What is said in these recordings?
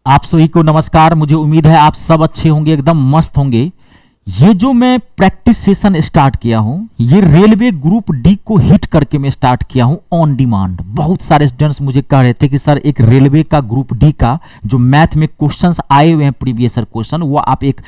आप सभी को नमस्कार। मुझे उम्मीद है आप सब अच्छे होंगे, एकदम मस्त होंगे। ये जो मैं प्रैक्टिस सेशन स्टार्ट किया हूं, ये रेलवे ग्रुप डी को हिट करके मैं स्टार्ट किया हूं ऑन डिमांड। बहुत सारे स्टूडेंट्स मुझे कह रहे थे कि सर एक रेलवे का ग्रुप डी का जो मैथ में क्वेश्चंस आए हुए हैं प्रीवियस क्वेश्चन, वो आप एक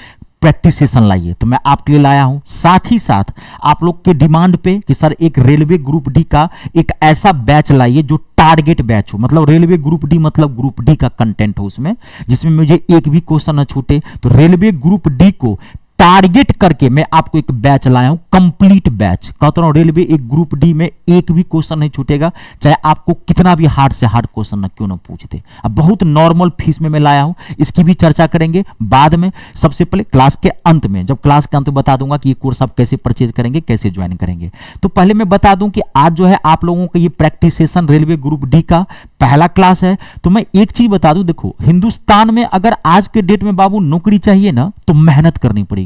प्रैक्टिस सेशन लाइए। तो मैं आपके लिए लाया हूं। साथ ही साथ आप लोग के डिमांड पे कि सर एक रेलवे ग्रुप डी का एक ऐसा बैच लाइए जो टारगेट बैच हो, मतलब रेलवे ग्रुप डी मतलब ग्रुप डी का कंटेंट हो उसमें, जिसमें मुझे एक भी क्वेश्चन न छूटे। तो रेलवे ग्रुप डी को टारगेट करके मैं आपको एक बैच लाया हूं, कंप्लीट बैच। कहता हूं रेलवे एक ग्रुप डी में एक भी क्वेश्चन नहीं छूटेगा, चाहे आपको कितना भी हार्ड से हार्ड क्वेश्चन न क्यों ना पूछ दे। अब बहुत नॉर्मल फीस में मैं लाया हूं, इसकी भी चर्चा करेंगे बाद में। सबसे पहले क्लास के अंत में, जब क्लास के अंत में बता दूंगा कि ये कोर्स आप कैसे परचेज करेंगे, कैसे ज्वाइन करेंगे। तो पहले मैं बता दूं कि आज जो है आप लोगों का ये practice session railway group D का पहला क्लास है। तो मैं एक चीज बता दूं, देखो हिंदुस्तान में अगर आज के डेट में बाबू नौकरी चाहिए ना, तो मेहनत करनी पड़ेगी,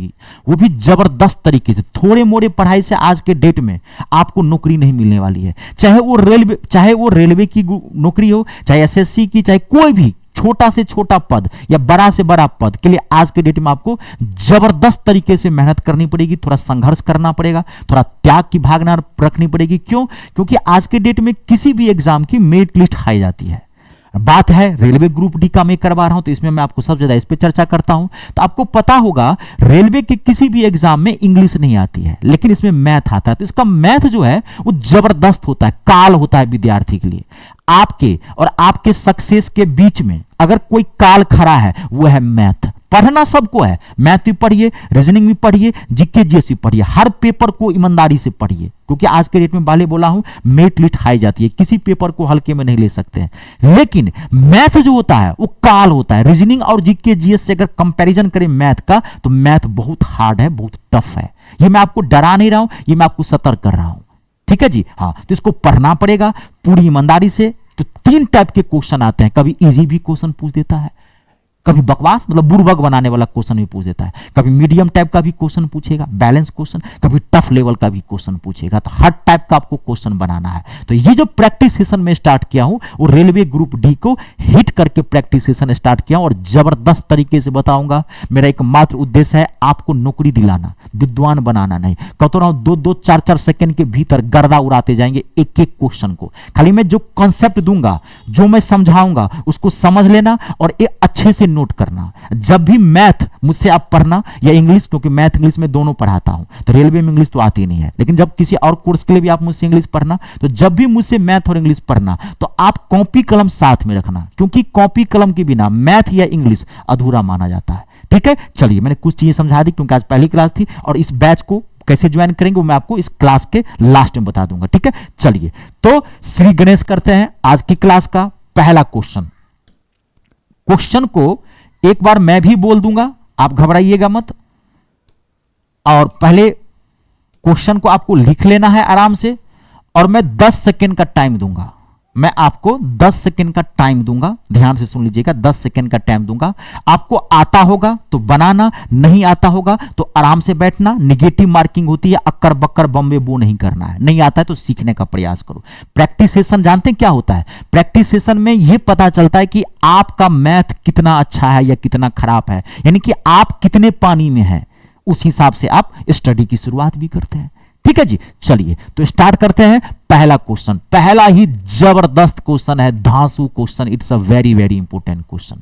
वो भी जबरदस्त तरीके से। थोड़े मोड़े पढ़ाई से आज के डेट में आपको नौकरी नहीं मिलने वाली है। चाहे वो रेलवे की नौकरी हो, चाहे एसएससी की, चाहे कोई भी छोटा से छोटा पद या बड़ा से बड़ा पद के लिए आज के डेट में आपको जबरदस्त तरीके से मेहनत करनी पड़ेगी, थोड़ा संघर्ष करना पड़ेगा, थोड़ा त्याग की भावना रखनी पड़ेगी। क्यों? क्योंकि आज के डेट में किसी भी एग्जाम की मेरिट लिस्ट हाई जाती है। बात है रेलवे ग्रुप डी का मैं करवा रहा हूं, तो इसमें मैं आपको सबसे ज्यादा इस पे चर्चा करता हूं। तो आपको पता होगा रेलवे के किसी भी एग्जाम में इंग्लिश नहीं आती है, लेकिन इसमें मैथ आता है। तो इसका मैथ जो है वो जबरदस्त होता है, काल होता है विद्यार्थी के लिए। आपके और आपके सक्सेस के बीच में अगर कोई काल खड़ा है, वो है मैथ। पढ़ना सबको है, मैथ भी पढ़िए, रीजनिंग भी पढ़िए, जीके जीएस भी पढ़िए, हर पेपर को ईमानदारी से पढ़िए, क्योंकि आज के डेट में पहले बोला हूं मेरिट लिस्ट हाई जाती है, किसी पेपर को हल्के में नहीं ले सकते हैं। लेकिन मैथ जो होता है वो काल होता है। रीजनिंग और जीके जीएस से अगर कंपैरिजन करें मैथ का, तो मैथ बहुत हार्ड है, बहुत टफ है। ये मैं आपको डरा नहीं रहा हूं, ये मैं आपको सतर्क कर रहा हूं, ठीक है जी। हाँ, तो इसको पढ़ना पड़ेगा पूरी ईमानदारी से। तो 3 टाइप के क्वेश्चन आते हैं, कभी इजी भी क्वेश्चन पूछ देता है, कभी बकवास मतलब बुर्बक बनाने वाला क्वेश्चन भी पूछ देता है, कभी मीडियम टाइप का भी क्वेश्चन पूछेगा, बैलेंस क्वेश्चन, कभी टफ लेवल का भी क्वेश्चन पूछेगा। तो हर टाइप का आपको क्वेश्चन बनाना है। तो ये जो प्रैक्टिस सेशन में स्टार्ट किया हूं, वो रेलवे ग्रुप डी को हिट करके प्रैक्टिस सेशन स्टार्ट किया हूं, और जबरदस्त तरीके से बताऊंगा। मेरा एकमात्र उद्देश्य है आपको नौकरी दिलाना, विद्वान बनाना नहीं। कहता हूं 2-2, 4-4 सेकंड के भीतर गर्दा उड़ाते जाएंगे एक एक क्वेश्चन को। खाली मैं जो कॉन्सेप्ट दूंगा, जो मैं समझाऊंगा, उसको समझ लेना और एक अच्छे से नोट करना। जब भी मैथ मुझसे आप पढ़ना या इंग्लिश, क्योंकि मैथ इंग्लिश में दोनों पढ़ाता हूं, तो रेलवे में इंग्लिश तो आती नहीं है, लेकिन जब किसी और कोर्स के लिए भी आप मुझसे इंग्लिश पढ़ना, तो जब भी मुझसे मैथ और इंग्लिश पढ़ना, तो आप कॉपी कलम साथ में रखना, क्योंकि कॉपी कलम के बिना मैथ या इंग्लिश अधूरा माना जाता है। ठीक है, चलिए मैंने कुछ चीजें समझा दी, क्योंकि आज पहली क्लास थी, और इस बैच को कैसे ज्वाइन करेंगे वो मैं आपको इस क्लास के लास्ट में बता दूंगा। ठीक है, चलिए तो श्री गणेश करते हैं आज की क्लास का पहला क्वेश्चन को एक बार मैं भी बोल दूंगा, आप घबराइएगा मत। और पहले क्वेश्चन को आपको लिख लेना है आराम से, और मैं 10 सेकेंड का टाइम दूंगा। मैं आपको 10 सेकेंड का टाइम दूंगा, ध्यान से सुन लीजिएगा। 10 सेकेंड का टाइम दूंगा। आपको आता होगा तो बनाना, नहीं आता होगा तो आराम से बैठना। निगेटिव मार्किंग होती है, अक्कर बक्कर बम्बे बो नहीं करना है। नहीं आता है तो सीखने का प्रयास करो। प्रैक्टिस सेशन जानते हैं क्या होता है? प्रैक्टिस सेशन में यह पता चलता है कि आपका मैथ कितना अच्छा है या कितना खराब है, यानी कि आप कितने पानी में है, उस हिसाब से आप स्टडी की शुरुआत भी करते हैं। ठीक है जी, चलिए तो स्टार्ट करते हैं। पहला क्वेश्चन, पहला ही जबरदस्त क्वेश्चन है, धांसू question. It's a very very important question.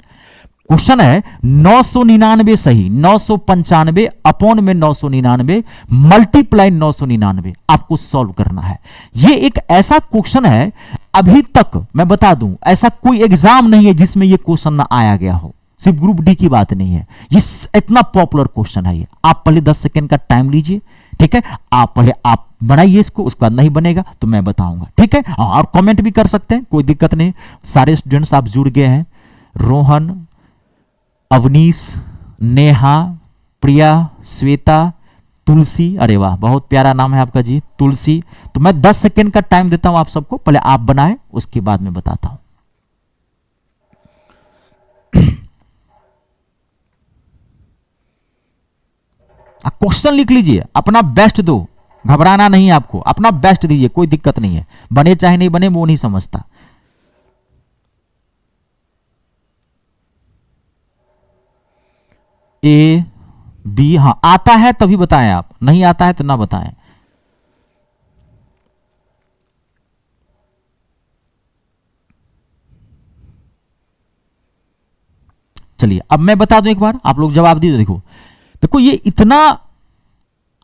Question है 999 सही, 995 अपॉन में 999 मल्टीप्लाई 999 आपको सॉल्व करना है। ये एक ऐसा क्वेश्चन है, अभी तक मैं बता दूं ऐसा कोई एग्जाम नहीं है जिसमें ये क्वेश्चन ना आया गया हो। सिर्फ ग्रुप डी की बात नहीं है, ये इतना पॉपुलर क्वेश्चन है। ये आप पहले 10 सेकेंड का टाइम लीजिए, ठीक है। आप पहले आप बनाइए इसको, उसके बाद नहीं बनेगा तो मैं बताऊंगा, ठीक है। और कमेंट भी कर सकते हैं, कोई दिक्कत नहीं। सारे स्टूडेंट्स आप जुड़ गए हैं, रोहन, अवनीश, नेहा, प्रिया, श्वेता, तुलसी। अरे वाह, बहुत प्यारा नाम है आपका जी, तुलसी। तो मैं 10 सेकेंड का टाइम देता हूं आप सबको, पहले आप बनाएं, उसके बाद मैं बताता हूं। क्वेश्चन लिख लीजिए, अपना बेस्ट दो, घबराना नहीं है आपको, अपना बेस्ट दीजिए, कोई दिक्कत नहीं है। बने चाहे नहीं बने वो नहीं समझता। ए बी, हाँ आता है तभी बताएं, आप नहीं आता है तो ना बताएं। चलिए अब मैं बता दूं एक बार, आप लोग जवाब दीजिए। देखो देखो ये इतना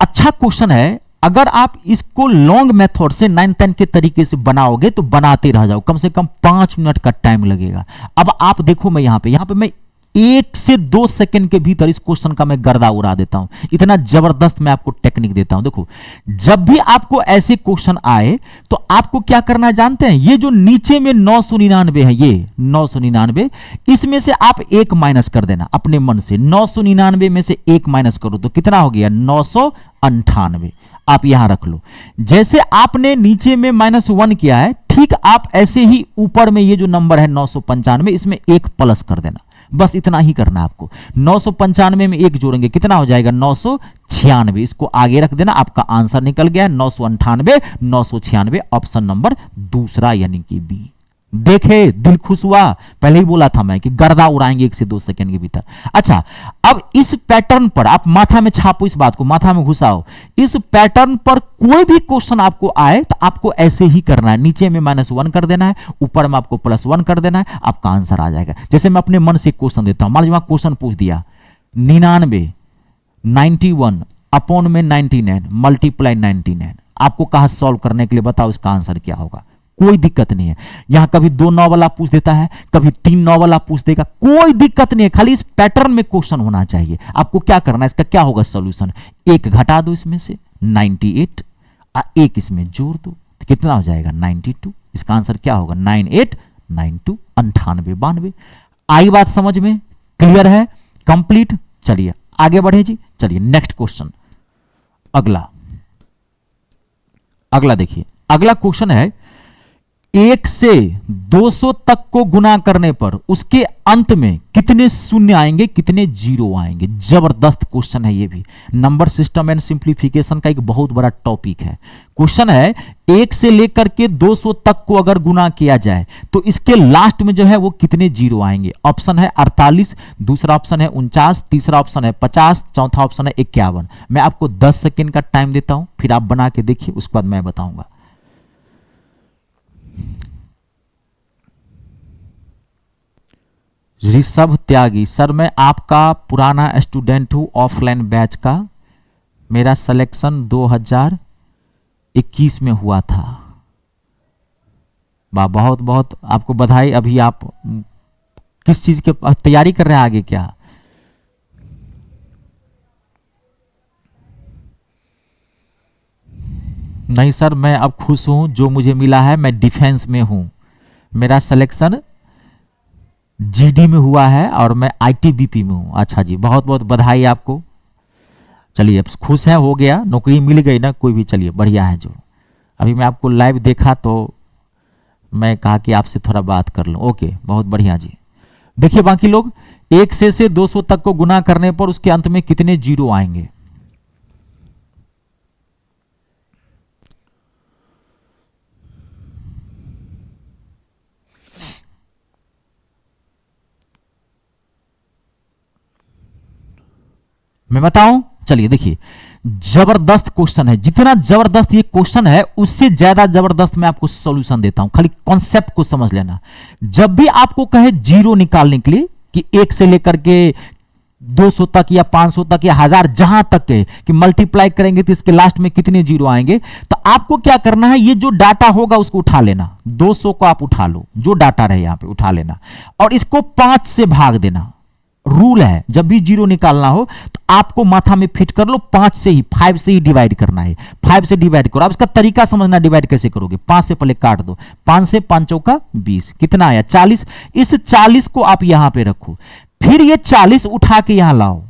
अच्छा क्वेश्चन है, अगर आप इसको लॉन्ग मेथड से 9-10 के तरीके से बनाओगे तो बनाते रह जाओ, कम से कम 5 मिनट का टाइम लगेगा। अब आप देखो, मैं यहां पे मैं 1 से 2 सेकंड के भीतर इस क्वेश्चन का मैं गर्दा उड़ा देता हूं, इतना जबरदस्त मैं आपको टेक्निक देता हूं। देखो जब भी आपको ऐसे क्वेश्चन आए तो आपको क्या करना है जानते हैं, ये जो नीचे में 999 है, ये 999, इसमें से आप 1 माइनस कर देना अपने मन से। 999 में से 1 माइनस करो तो कितना हो गया, 998। आप यहां रख लो। जैसे आपने नीचे में -1 किया है, ठीक आप ऐसे ही ऊपर में ये जो नंबर है 995, इसमें 1 प्लस कर देना। बस इतना ही करना है आपको। 995 में 1 जोड़ेंगे कितना हो जाएगा, 996। इसको आगे रख देना, आपका आंसर निकल गया है 998, 996, ऑप्शन नंबर दूसरा यानी कि बी। देखे दिल खुश हुआ, पहले ही बोला था मैं कि गर्दा उड़ाएंगे 1 से 2 सेकंड के भीतर। अच्छा अब इस पैटर्न पर आप माथा में छापो, इस बात को माथा में घुसाओ। इस पैटर्न पर कोई भी क्वेश्चन आपको आए तो आपको ऐसे ही करना है, नीचे में -1 कर देना है, ऊपर में आपको +1 कर देना है, आपका आंसर आ जाएगा। जैसे मैं अपने मन से क्वेश्चन देता हूं, मान लीजिए क्वेश्चन पूछ दिया 99 91 अपॉन में 99 मल्टीप्लाई 99, आपको कहा सॉल्व करने के लिए, बताओ इसका आंसर क्या होगा। कोई दिक्कत नहीं है, यहां कभी 2 नॉवल आप पूछ देता है, कभी 3 नॉवल आप पूछ देगा, कोई दिक्कत नहीं है, खाली इस पैटर्न में क्वेश्चन होना चाहिए। आपको क्या करना है, इसका क्या होगा सॉल्यूशन, 1 घटा दो इसमें से 98, 1 इसमें जोड़ दो तो कितना हो जाएगा 92। इसका आंसर क्या होगा 98 92 98 92। आई बात समझ में, क्लियर है, कंप्लीट। चलिए आगे बढ़े जी, चलिए नेक्स्ट क्वेश्चन। अगला देखिए, अगला क्वेश्चन है 1 से 200 तक को गुना करने पर उसके अंत में कितने शून्य आएंगे, कितने जीरो आएंगे। जबरदस्त क्वेश्चन है ये भी, नंबर सिस्टम एंड सिंप्लीफिकेशन का एक बहुत बड़ा टॉपिक है। क्वेश्चन है 1 से लेकर के 200 तक को अगर गुना किया जाए तो इसके लास्ट में जो है वो कितने जीरो आएंगे। ऑप्शन है 48, दूसरा ऑप्शन है 49, तीसरा ऑप्शन है 50, चौथा ऑप्शन है 51। मैं आपको 10 सेकेंड का टाइम देता हूं, फिर आप बना के देखिए, उसके बाद मैं बताऊंगा। ऋषभ त्यागी, सर मैं आपका पुराना स्टूडेंट हूं ऑफलाइन बैच का, मेरा सिलेक्शन 2021 में हुआ था। बहुत बहुत आपको बधाई। अभी आप किस चीज की तैयारी कर रहे हैं आगे क्या। नहीं सर मैं अब खुश हूं, जो मुझे मिला है, मैं डिफेंस में हूं, मेरा सिलेक्शन जीडी में हुआ है और मैं आईटीबीपी में हूं। अच्छा जी, बहुत बहुत बधाई आपको। चलिए अब खुश है, हो गया, नौकरी मिल गई ना कोई भी, चलिए बढ़िया है। जो अभी मैं आपको लाइव देखा तो मैं कहा कि आपसे थोड़ा बात कर लूं। ओके बहुत बढ़िया जी। देखिए बाकी लोग, 1 से 200 तक को गुना करने पर उसके अंत में कितने जीरो आएंगे। मैं बताऊं, चलिए देखिए, जबरदस्त क्वेश्चन है। जितना जबरदस्त ये क्वेश्चन है उससे ज्यादा जबरदस्त मैं आपको सॉल्यूशन देता हूं, खाली कॉन्सेप्ट को समझ लेना। जब भी आपको कहे जीरो निकालने के लिए कि 1 से लेकर के 200 तक या 500 तक या 1000 जहां तक है कि मल्टीप्लाई करेंगे तो इसके लास्ट में कितने जीरो आएंगे, तो आपको क्या करना है, ये जो डाटा होगा उसको उठा लेना। 200 को आप उठा लो, जो डाटा रहे यहां पे उठा लेना, और इसको 5 से भाग देना। रूल है, जब भी जीरो निकालना हो तो आपको माथा में फिट कर लो, 5 से ही, 5 से ही डिवाइड करना है। 5 से डिवाइड करो। अब इसका तरीका समझना, डिवाइड कैसे करोगे। 5 से पहले काट दो, 5 से 5 चौका 20, कितना आया 40। इस 40 को आप यहां पे रखो, फिर ये 40 उठा के यहां लाओ,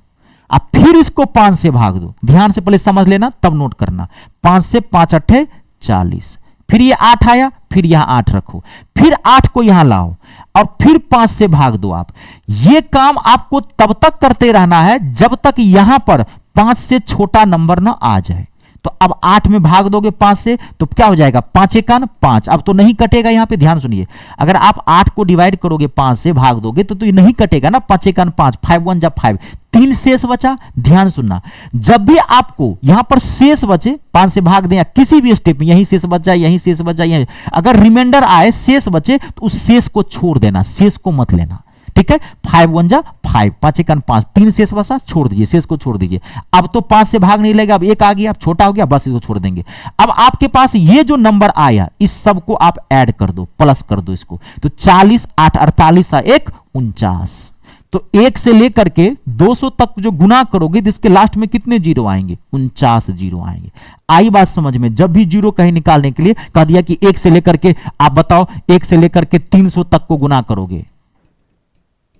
अब फिर इसको 5 से भाग दो। ध्यान से पहले समझ लेना तब नोट करना। 5 से 5 अट्ठे 40, फिर ये 8 आया, फिर यहां 8 रखो, फिर 8 को यहां लाओ और फिर 5 से भाग दो। आप ये काम आपको तब तक करते रहना है जब तक यहां पर 5 से छोटा नंबर ना आ जाए। तो अब 8 में भाग दोगे 5 से तो क्या हो जाएगा, 5 एकान 5। अब तो नहीं कटेगा, यहां पे ध्यान सुनिए, अगर आप 8 को डिवाइड करोगे 5 से भाग दोगे तो ये नहीं कटेगा ना, 5 एकान 5, 5 1 जा 5, 3 शेष बचा। ध्यान सुनना, जब भी आपको यहां पर शेष बचे, 5 से भाग दें या किसी भी स्टेप में, यहीं शेष बचा, यहीं शेष बचा, यहीं, अगर रिमाइंडर आए शेष बचे तो उस शेष को छोड़ देना, शेष को मत लेना, ठीक है। 5 1 जा 5, 5 एकान 5, 3 शेष बचा, छोड़ दीजिए, शेष को छोड़ दीजिए। अब तो 5 से भाग नहीं लगेगा, अब 1 आ गया, अब छोटा हो गया, बस इसको छोड़ देंगे। अब आपके पास ये जो नंबर आया, इस सब को आप ऐड कर दो, प्लस कर दो इसको, तो 40 8 48 1 49। तो 1 से लेकर के 200 तक जो गुना करोगे तो इसके लास्ट में कितने जीरो आएंगे, 49 जीरो आएंगे। आई बात समझ में। जब भी जीरो कहीं निकालने के लिए कह दिया कि 1 से लेकर के, आप बताओ 1 से लेकर के 300 तक को गुना करोगे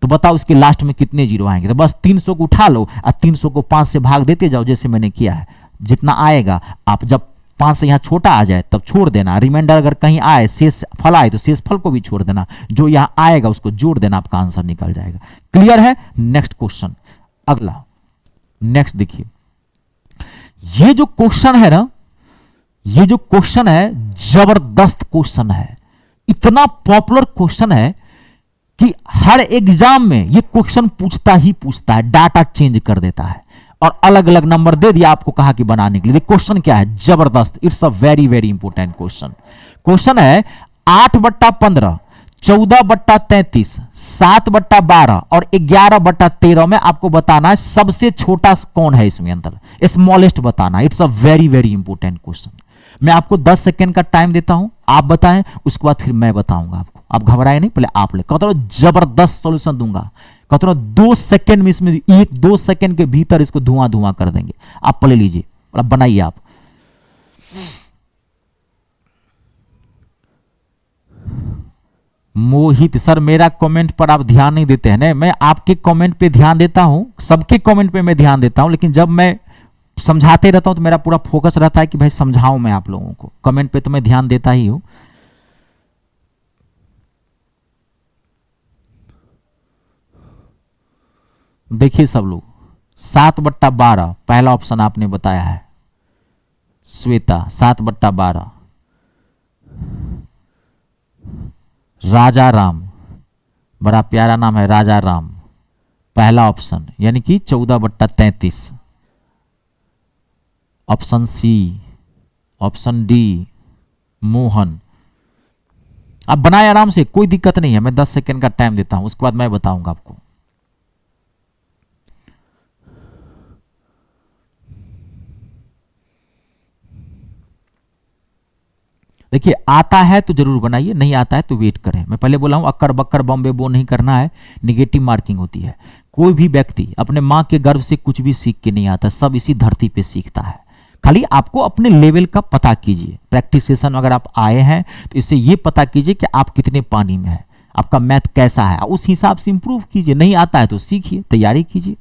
तो बताओ इसके लास्ट में कितने जीरो आएंगे। तो बस 300 को उठा लो और 300 को 5 से भाग देते जाओ, जैसे मैंने किया है। जितना आएगा, आप जब 5 से यहां छोटा आ जाए तब छोड़ देना, रिमाइंडर अगर कहीं आए, शेष फल आए तो शेष फल को भी छोड़ देना, जो यहां आएगा उसको जोड़ देना, आपका आंसर निकल जाएगा। क्लियर है। नेक्स्ट क्वेश्चन, अगला नेक्स्ट देखिए, ये जो क्वेश्चन है ना, ये जो क्वेश्चन है जबरदस्त क्वेश्चन है, इतना पॉपुलर क्वेश्चन है कि हर एग्जाम में ये क्वेश्चन पूछता ही पूछता है, डाटा चेंज कर देता है और अलग अलग नंबर दे दिया आपको, कहा कि बनाने के लिए। क्वेश्चन क्या है, जबरदस्त, it's a very very important question. Question है 8/15, 14/33, 7/12 और 11/13 में आपको बताना है सबसे छोटा कौन है इसमें अंतर, स्मॉलेस्ट बताना। It's a very very important question. मैं आपको 10 सेकेंड का टाइम देता हूं, आप बताएं, उसके बाद फिर मैं बताऊंगा आपको। आप घबराए नहीं, पहले आप ले, कहता हूं जबरदस्त सॉल्यूशन दूंगा, कहता हूं 2 सेकेंड में, इसमें 1-2 सेकेंड के भीतर इसको धुआं धुआं कर देंगे। आप पढ़ लीजिए और अब बनाइए आप। मोहित सर, मेरा कमेंट पर आप ध्यान नहीं देते हैं ना। मैं आपके कमेंट पे ध्यान देता हूं, सबके कमेंट पे मैं ध्यान देता हूं, लेकिन जब मैं समझाते रहता हूं तो मेरा पूरा फोकस रहता है कि भाई समझाऊं मैं आप लोगों को। कमेंट पे तो मैं ध्यान देता ही हूं। देखिए सब लोग, 7/12 पहला ऑप्शन आपने बताया है, श्वेता 7/12। राजा राम, बड़ा प्यारा नाम है राजा राम, पहला ऑप्शन, यानी कि 14/33। Option C, option D Mohan. आप बनाए आराम से, कोई दिक्कत नहीं है। मैं 10 सेकेंड का टाइम देता हूं, उसके बाद मैं बताऊंगा आपको। देखिए, आता है तो जरूर बनाइए, नहीं आता है तो वेट करें। मैं पहले बोला हूं अक्कर बक्कर बॉम्बे बो नहीं करना है, निगेटिव मार्किंग होती है। कोई भी व्यक्ति अपने मां के गर्भ से कुछ भी सीख के नहीं आता, सब इसी धरती पे सीखता है। खाली आपको अपने लेवल का पता कीजिए। प्रैक्टिस सेशन अगर आप आए हैं तो इससे ये पता कीजिए कि आप कितने पानी में हैं, आपका मैथ कैसा है, उस हिसाब से इंप्रूव कीजिए। नहीं आता है तो सीखिए, तैयारी कीजिए।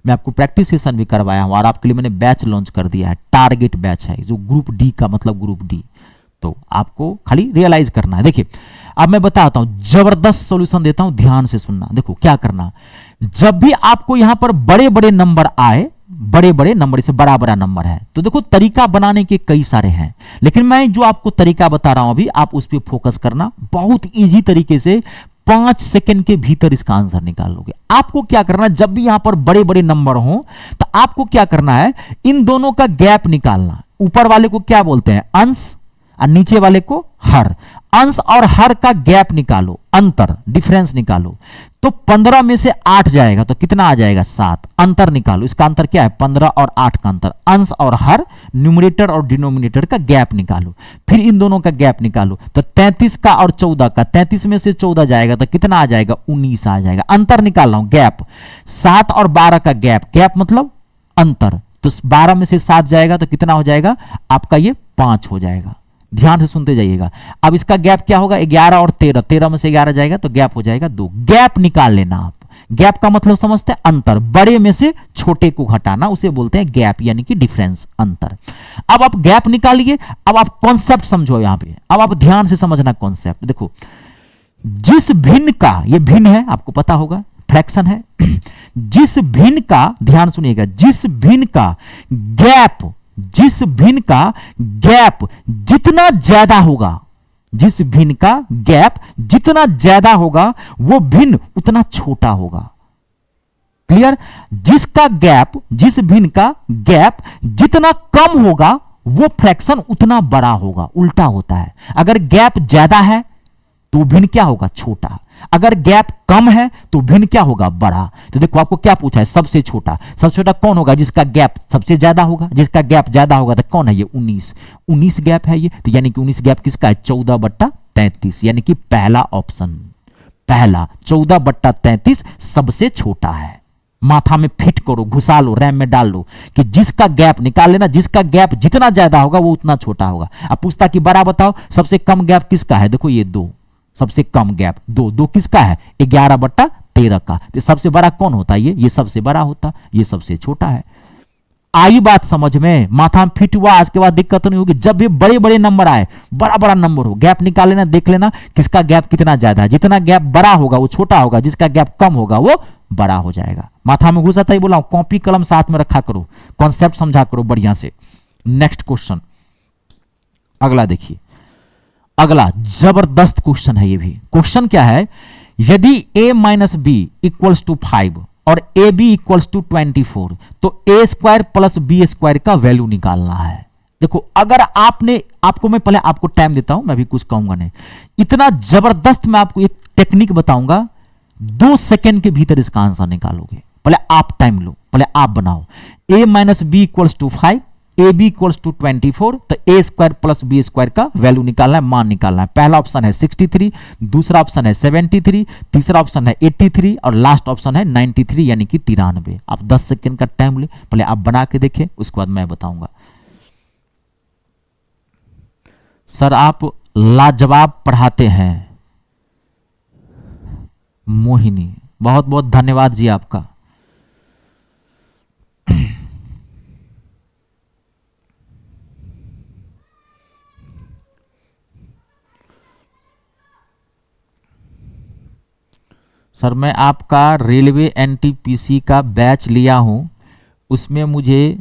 मैं आपको प्रैक्टिस सेशन भी करवाया हूं और आपके लिए मैंने बैच लॉन्च कर दिया है, टारगेट बैच है, जो ग्रुप डी का मतलब ग्रुप डी। तो आपको खाली रियलाइज करना है। देखिए, अब मैं बताता हूं, जबरदस्त सॉल्यूशन देता हूं, ध्यान से सुनना। देखो क्या करना, जब भी आपको यहां पर बड़े बड़े नंबर आए, बड़े बड़े नंबर, इसे बड़ा बड़ा नंबर है, तो देखो तरीका बनाने के कई सारे हैं, लेकिन मैं जो आपको तरीका बता रहा हूं अभी, आप उस पर फोकस करना। बहुत इजी तरीके से 5 सेकंड के भीतर इसका आंसर निकाल लोगे। आपको क्या करना, जब भी यहां पर बड़े बड़े नंबर हो तो आपको क्या करना है, इन दोनों का गैप निकालना। ऊपर वाले को क्या बोलते हैं, अंश, और नीचे वाले को हर। अंश और हर का गैप निकालो, अंतर, डिफरेंस निकालो। तो 15 में से 8 जाएगा तो कितना आ जाएगा, 7। अंतर निकालो, इसका अंतर क्या है, 15 और 8 का अंतर। अंश और हर, न्यूमरेटर और डिनोमिनेटर का गैप निकालो। फिर इन दोनों का गैप निकालो, तो 33 का और 14 का, 33 में से 14 जाएगा तो कितना आ जाएगा, 19 आ जाएगा। अंतर निकाल रहा हूं, गैप। 7 और 12 का गैप, गैप मतलब अंतर, तो 12 में से 7 जाएगा तो कितना हो जाएगा आपका, ये 5 हो जाएगा। ध्यान से सुनते जाइएगा। अब इसका गैप क्या होगा, 11 और 13, 13 में से 11 जाएगा तो गैप हो जाएगा 2। गैप निकाल लेना आप। गैप का मतलब समझते हैं, अंतर, बड़े में से छोटे को घटाना, उसे बोलते हैं गैप, यानी कि डिफरेंस, अंतर। अब आप गैप निकालिए। अब आप कॉन्सेप्ट समझो यहां पे, अब आप ध्यान से समझना कॉन्सेप्ट। देखो, जिस भिन्न का, ये भिन्न है आपको पता होगा, फ्रैक्शन है, जिस भिन्न का, ध्यान सुनिएगा, जिस भिन्न का गैप जिस भिन्न का गैप जितना ज्यादा होगा, जिस भिन्न का गैप जितना ज्यादा होगा वो भिन्न उतना छोटा होगा। क्लियर? जिसका गैप, जिस भिन्न का गैप जितना कम होगा वो फ्रैक्शन उतना बड़ा होगा। उल्टा होता है, अगर गैप ज्यादा है तो भिन्न क्या होगा? छोटा। अगर गैप कम है तो भिन्न क्या होगा? बड़ा। तो देखो आपको क्या पूछा है? सबसे छोटा। सबसे छोटा कौन होगा? जिसका गैप सबसे ज्यादा होगा। जिसका गैप ज्यादा होगा तो कौन है? ये 19 गैप है ये। तो यानी कि 19 गैप किसका है? 14/33, यानी कि पहला ऑप्शन, पहला 14/33 सबसे छोटा है। माथा में फिट करो, घुसा लो, रैम में डाल लो कि जिसका गैप निकाल लेना, जिसका गैप जितना ज्यादा होगा वो उतना छोटा होगा। अब पूछता कि बड़ा बताओ, सबसे कम गैप किसका है? देखो ये 2, सबसे कम गैप 2 किसका है? 11/13 का। तो सबसे बड़ा कौन होता है? ये सबसे बड़ा होता, ये सबसे छोटा है। आई बात समझ में? माथा में फिट हुआ? आज के बाद दिक्कत नहीं होगी। जब भी बड़े बड़े नंबर आए, बड़ा बड़ा नंबर हो, गैप निकाल लेना, देख लेना किसका गैप कितना ज्यादा है। जितना गैप बड़ा होगा वो छोटा होगा, जिसका गैप कम होगा वो बड़ा हो जाएगा। माथा में घुसा था ही बोला, कॉपी कलम साथ में रखा करो, कॉन्सेप्ट समझा करो बढ़िया से। नेक्स्ट क्वेश्चन, अगला देखिए। अगला जबरदस्त क्वेश्चन है ये भी। क्वेश्चन क्या है? यदि a minus b equals to 5 और ए बी इक्वल्स टू 24 तो a square plus b square का वैल्यू निकालना है। देखो अगर आपको मैं पहले आपको टाइम देता हूं, मैं भी कुछ कहूंगा नहीं, इतना जबरदस्त मैं आपको एक टेक्निक बताऊंगा, 2 सेकेंड के भीतर इसका आंसर निकालोगे। पहले आप टाइम लो, पहले आप बनाओ। a minus b equals to 5, a b equals to 24, तो a square plus b square का वैल्यू निकालना है, मान निकालना है। पहला ऑप्शन है 63, दूसरा ऑप्शन है 73, तीसरा ऑप्शन है 83 और लास्ट ऑप्शन है 93 यानी कि 93। आप 10 सेकेंड का टाइम ले, पहले आप बना के देखें, उसके बाद मैं बताऊंगा। सर आप लाजवाब पढ़ाते हैं मोहिनी, बहुत बहुत धन्यवाद जी आपका। सर मैं आपका रेलवे एनटीपीसी का बैच लिया हूं, उसमें मुझे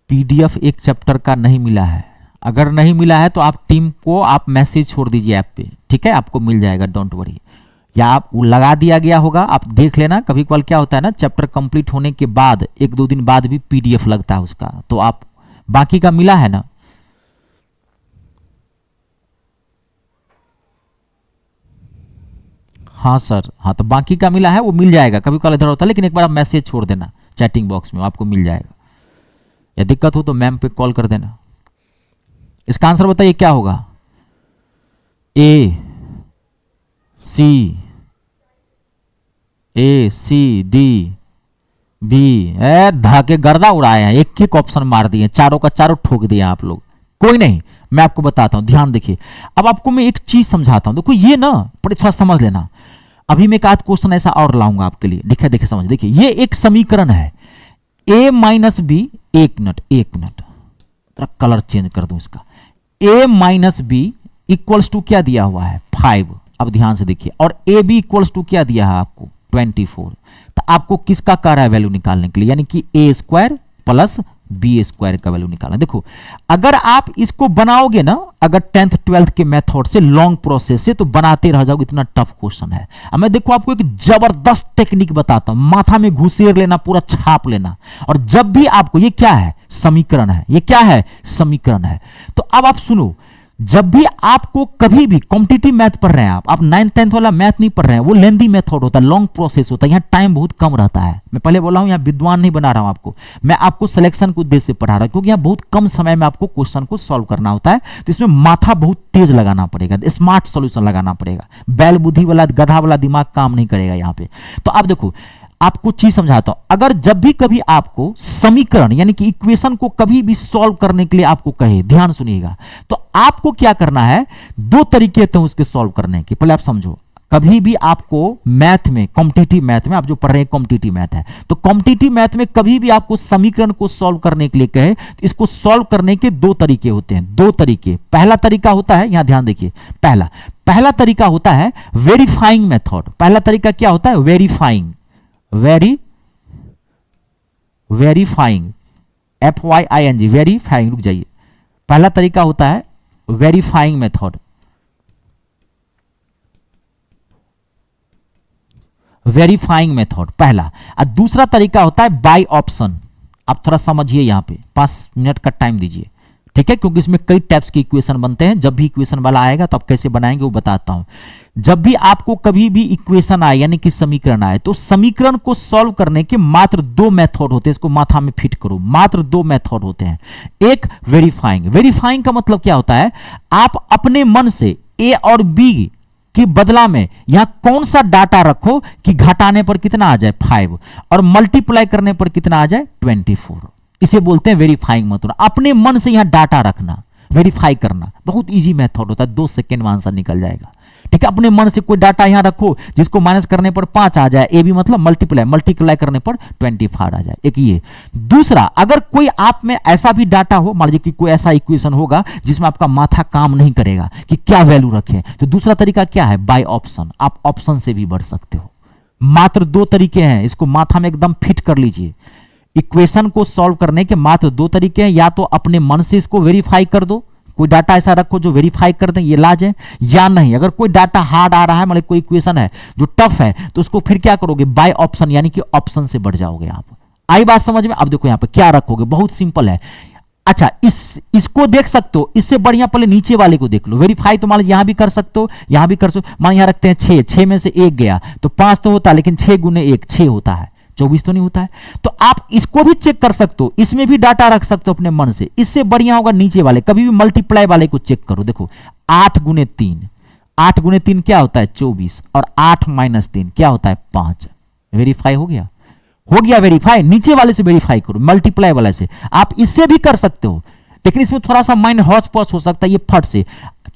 पीडीएफ एक चैप्टर का नहीं मिला है। अगर नहीं मिला है तो आप टीम को आप मैसेज छोड़ दीजिए ऐप पे, ठीक है? आपको मिल जाएगा, डोंट वरी। या आप लगा दिया गया होगा, आप देख लेना। कभी कभार क्या होता है ना, चैप्टर कंप्लीट होने के बाद 1-2 दिन बाद भी पीडीएफ लगता है उसका, तो आप बाकी का मिला है ना? हाँ सर, हाँ तो बाकी का मिला है, वो मिल जाएगा। कभी कभार इधर होता है, लेकिन एक बार आप मैसेज छोड़ देना चैटिंग बॉक्स में, आपको मिल जाएगा। या दिक्कत हो तो मैम पे कॉल कर देना। इसका आंसर बताइए क्या होगा? ए सी डी बी। धाके गर्दा उड़ाए हैं, एक एक ऑप्शन मार दिए, चारों का चारों ठोक दिया आप लोग। कोई नहीं, मैं आपको बताता हूं, ध्यान देखिए। अब आपको मैं एक चीज समझाता हूं, देखो ये ना बड़े थोड़ा समझ लेना। अभी मैं एक आध क्वेश्चन ऐसा और लाऊंगा आपके लिए, देखिए समझ। देखिए ये एक समीकरण है, a माइनस बी, एक मिनट कलर चेंज कर दूं इसका। a minus b equals to क्या दिया हुआ है? 5। अब ध्यान से देखिए, और ए बी इक्वल्स टू क्या दिया है आपको? 24। तो आपको किसका कह रहा है वैल्यू निकालने के लिए? यानी कि ए स्क्वायर प्लस बी स्क्वायर का वैल्यू निकालना। देखो अगर आप इसको बनाओगे ना, अगर 10th 12th के मेथड से, लॉन्ग प्रोसेस से, तो बनाते रह जाओगे। इतना टफ क्वेश्चन है। अब मैं देखो आपको एक जबरदस्त टेक्निक बताता हूं, माथा में घुसेर लेना, पूरा छाप लेना। और जब भी आपको, ये क्या है? समीकरण है। ये क्या है? समीकरण है। तो अब आप सुनो, जब भी आपको कभी भी कॉम्पिटिटिव मैथ पढ़ रहे हैं, आप 9th 10th वाला मैथ नहीं पढ़ रहे हैं, वो लेंदी मेथड होता है, लॉन्ग प्रोसेस होता है, यहाँ टाइम बहुत कम रहता है। मैं पहले बोला हूं यहाँ विद्वान नहीं बना रहा हूं आपको, मैं आपको सिलेक्शन के उद्देश्य से पढ़ा रहा हूं, क्योंकि यहाँ बहुत कम समय में आपको क्वेश्चन को सॉल्व करना होता है। तो इसमें माथा बहुत तेज लगाना पड़ेगा, स्मार्ट सोल्यूशन लगाना पड़ेगा। बैल बुद्धि वाला, गधा वाला दिमाग काम नहीं करेगा यहाँ पे। तो आप देखो, आपको चीज समझाता हूं। अगर जब भी कभी आपको समीकरण यानी कि इक्वेशन को कभी भी सॉल्व करने के लिए आपको कहे, ध्यान सुनिएगा, तो आपको क्या करना है? 2 तरीके थे उसके सॉल्व करने के, पहले आप समझो। कभी भी आपको मैथ में, कॉम्पिटिटिव मैथ में, आप जो पढ़ रहे हैं कॉम्पिटिटिव मैथ है, तो कॉम्पिटिटिव मैथ में कभी भी आपको समीकरण को सॉल्व करने के लिए कहे, तो इसको सॉल्व करने के 2 तरीके होते हैं। 2 तरीके। पहला तरीका होता है, यहां ध्यान देखिए, पहला तरीका होता है वेरीफाइंग मेथड। पहला तरीका क्या होता है? Verifying FYING, verifying. रुक जाइए, पहला तरीका होता है वेरीफाइंग मेथड, वेरीफाइंग मेथड पहला। और दूसरा तरीका होता है बाय ऑप्शन। आप थोड़ा समझिए, यहां पे 5 मिनट का टाइम दीजिए, ठीक है, क्योंकि इसमें कई टाइप्स के इक्वेशन बनते हैं। जब भी इक्वेशन वाला आएगा तो आप कैसे बनाएंगे वो बताता हूं। जब भी आपको कभी भी इक्वेशन आए यानी कि समीकरण आए, तो समीकरण को सॉल्व करने के मात्र 2 मेथड होते हैं। इसको माथा में फिट करो, मात्र 2 मेथड होते हैं। एक वेरीफाइंग, वेरीफाइंग का मतलब क्या होता है, आप अपने मन से ए और बी के बदला में यहां कौन सा डाटा रखो कि घटाने पर कितना आ जाए 5 और मल्टीप्लाई करने पर कितना आ जाए 24। इसे बोलते हैं वेरीफाइंग मेथड। अपने मन से यहां डाटा रखना, वेरीफाई करना, बहुत इजी मेथड होता है, 2 सेकेंड में आंसर निकल जाएगा, ठीक है। अपने मन से कोई डाटा यहां रखो जिसको माइनस करने पर 5 आ जाए, ए बी मतलब मल्टीप्लाई, मल्टीप्लाई करने पर 25 आ जाए, एक ये। दूसरा, अगर कोई आप में ऐसा भी डाटा हो, मान लीजिए कि कोई ऐसा इक्वेशन होगा जिसमें आपका माथा काम नहीं करेगा कि क्या वैल्यू रखें, तो दूसरा तरीका क्या है, बाय ऑप्शन। आप ऑप्शन से भी बढ़ सकते हो। मात्र 2 तरीके हैं, इसको माथा में एकदम फिट कर लीजिए। इक्वेशन को सॉल्व करने के मात्र 2 तरीके हैं, या तो अपने मन से इसको वेरीफाई कर दो, कोई डाटा ऐसा रखो जो वेरीफाई कर दें, ये लाज है, या नहीं अगर कोई डाटा हार्ड आ रहा है, मतलब कोई इक्वेशन है जो टफ है, तो उसको फिर क्या करोगे, बाय ऑप्शन, यानी कि ऑप्शन से बढ़ जाओगे आप। आई बात समझ में? अब देखो यहां पे क्या रखोगे, बहुत सिंपल है। अच्छा, इसको देख सकते हो, इससे बढ़िया पहले नीचे वाले को देख लो। वेरीफाई तो मान लीजिए यहां भी कर सकते हो, यहां भी कर सकते हो। मान यहां रखते हैं 6, 6 में से 1 गया तो 5 तो होता है, लेकिन 6 गुने 1 6 होता है, 24 तो नहीं होता है। तो आप इसको भी चेक कर सकते हो, इसमें भी डाटा रख सकते हो अपने मन से। इससे बढ़िया होगा नीचे वाले, कभी भी मल्टीप्लाई वाले को चेक करो। देखो 8 गुने 3, 8 गुने 3 क्या होता है 24, और 8 माइनस 3 क्या होता है 5। वेरीफाई हो गया, हो गया वेरीफाई। नीचे वाले से वेरीफाई करो, मल्टीप्लाई वाले से। आप इससे भी कर सकते हो, लेकिन इसमें थोड़ा सा माइंड हौच पौच हो सकता है। ये फट से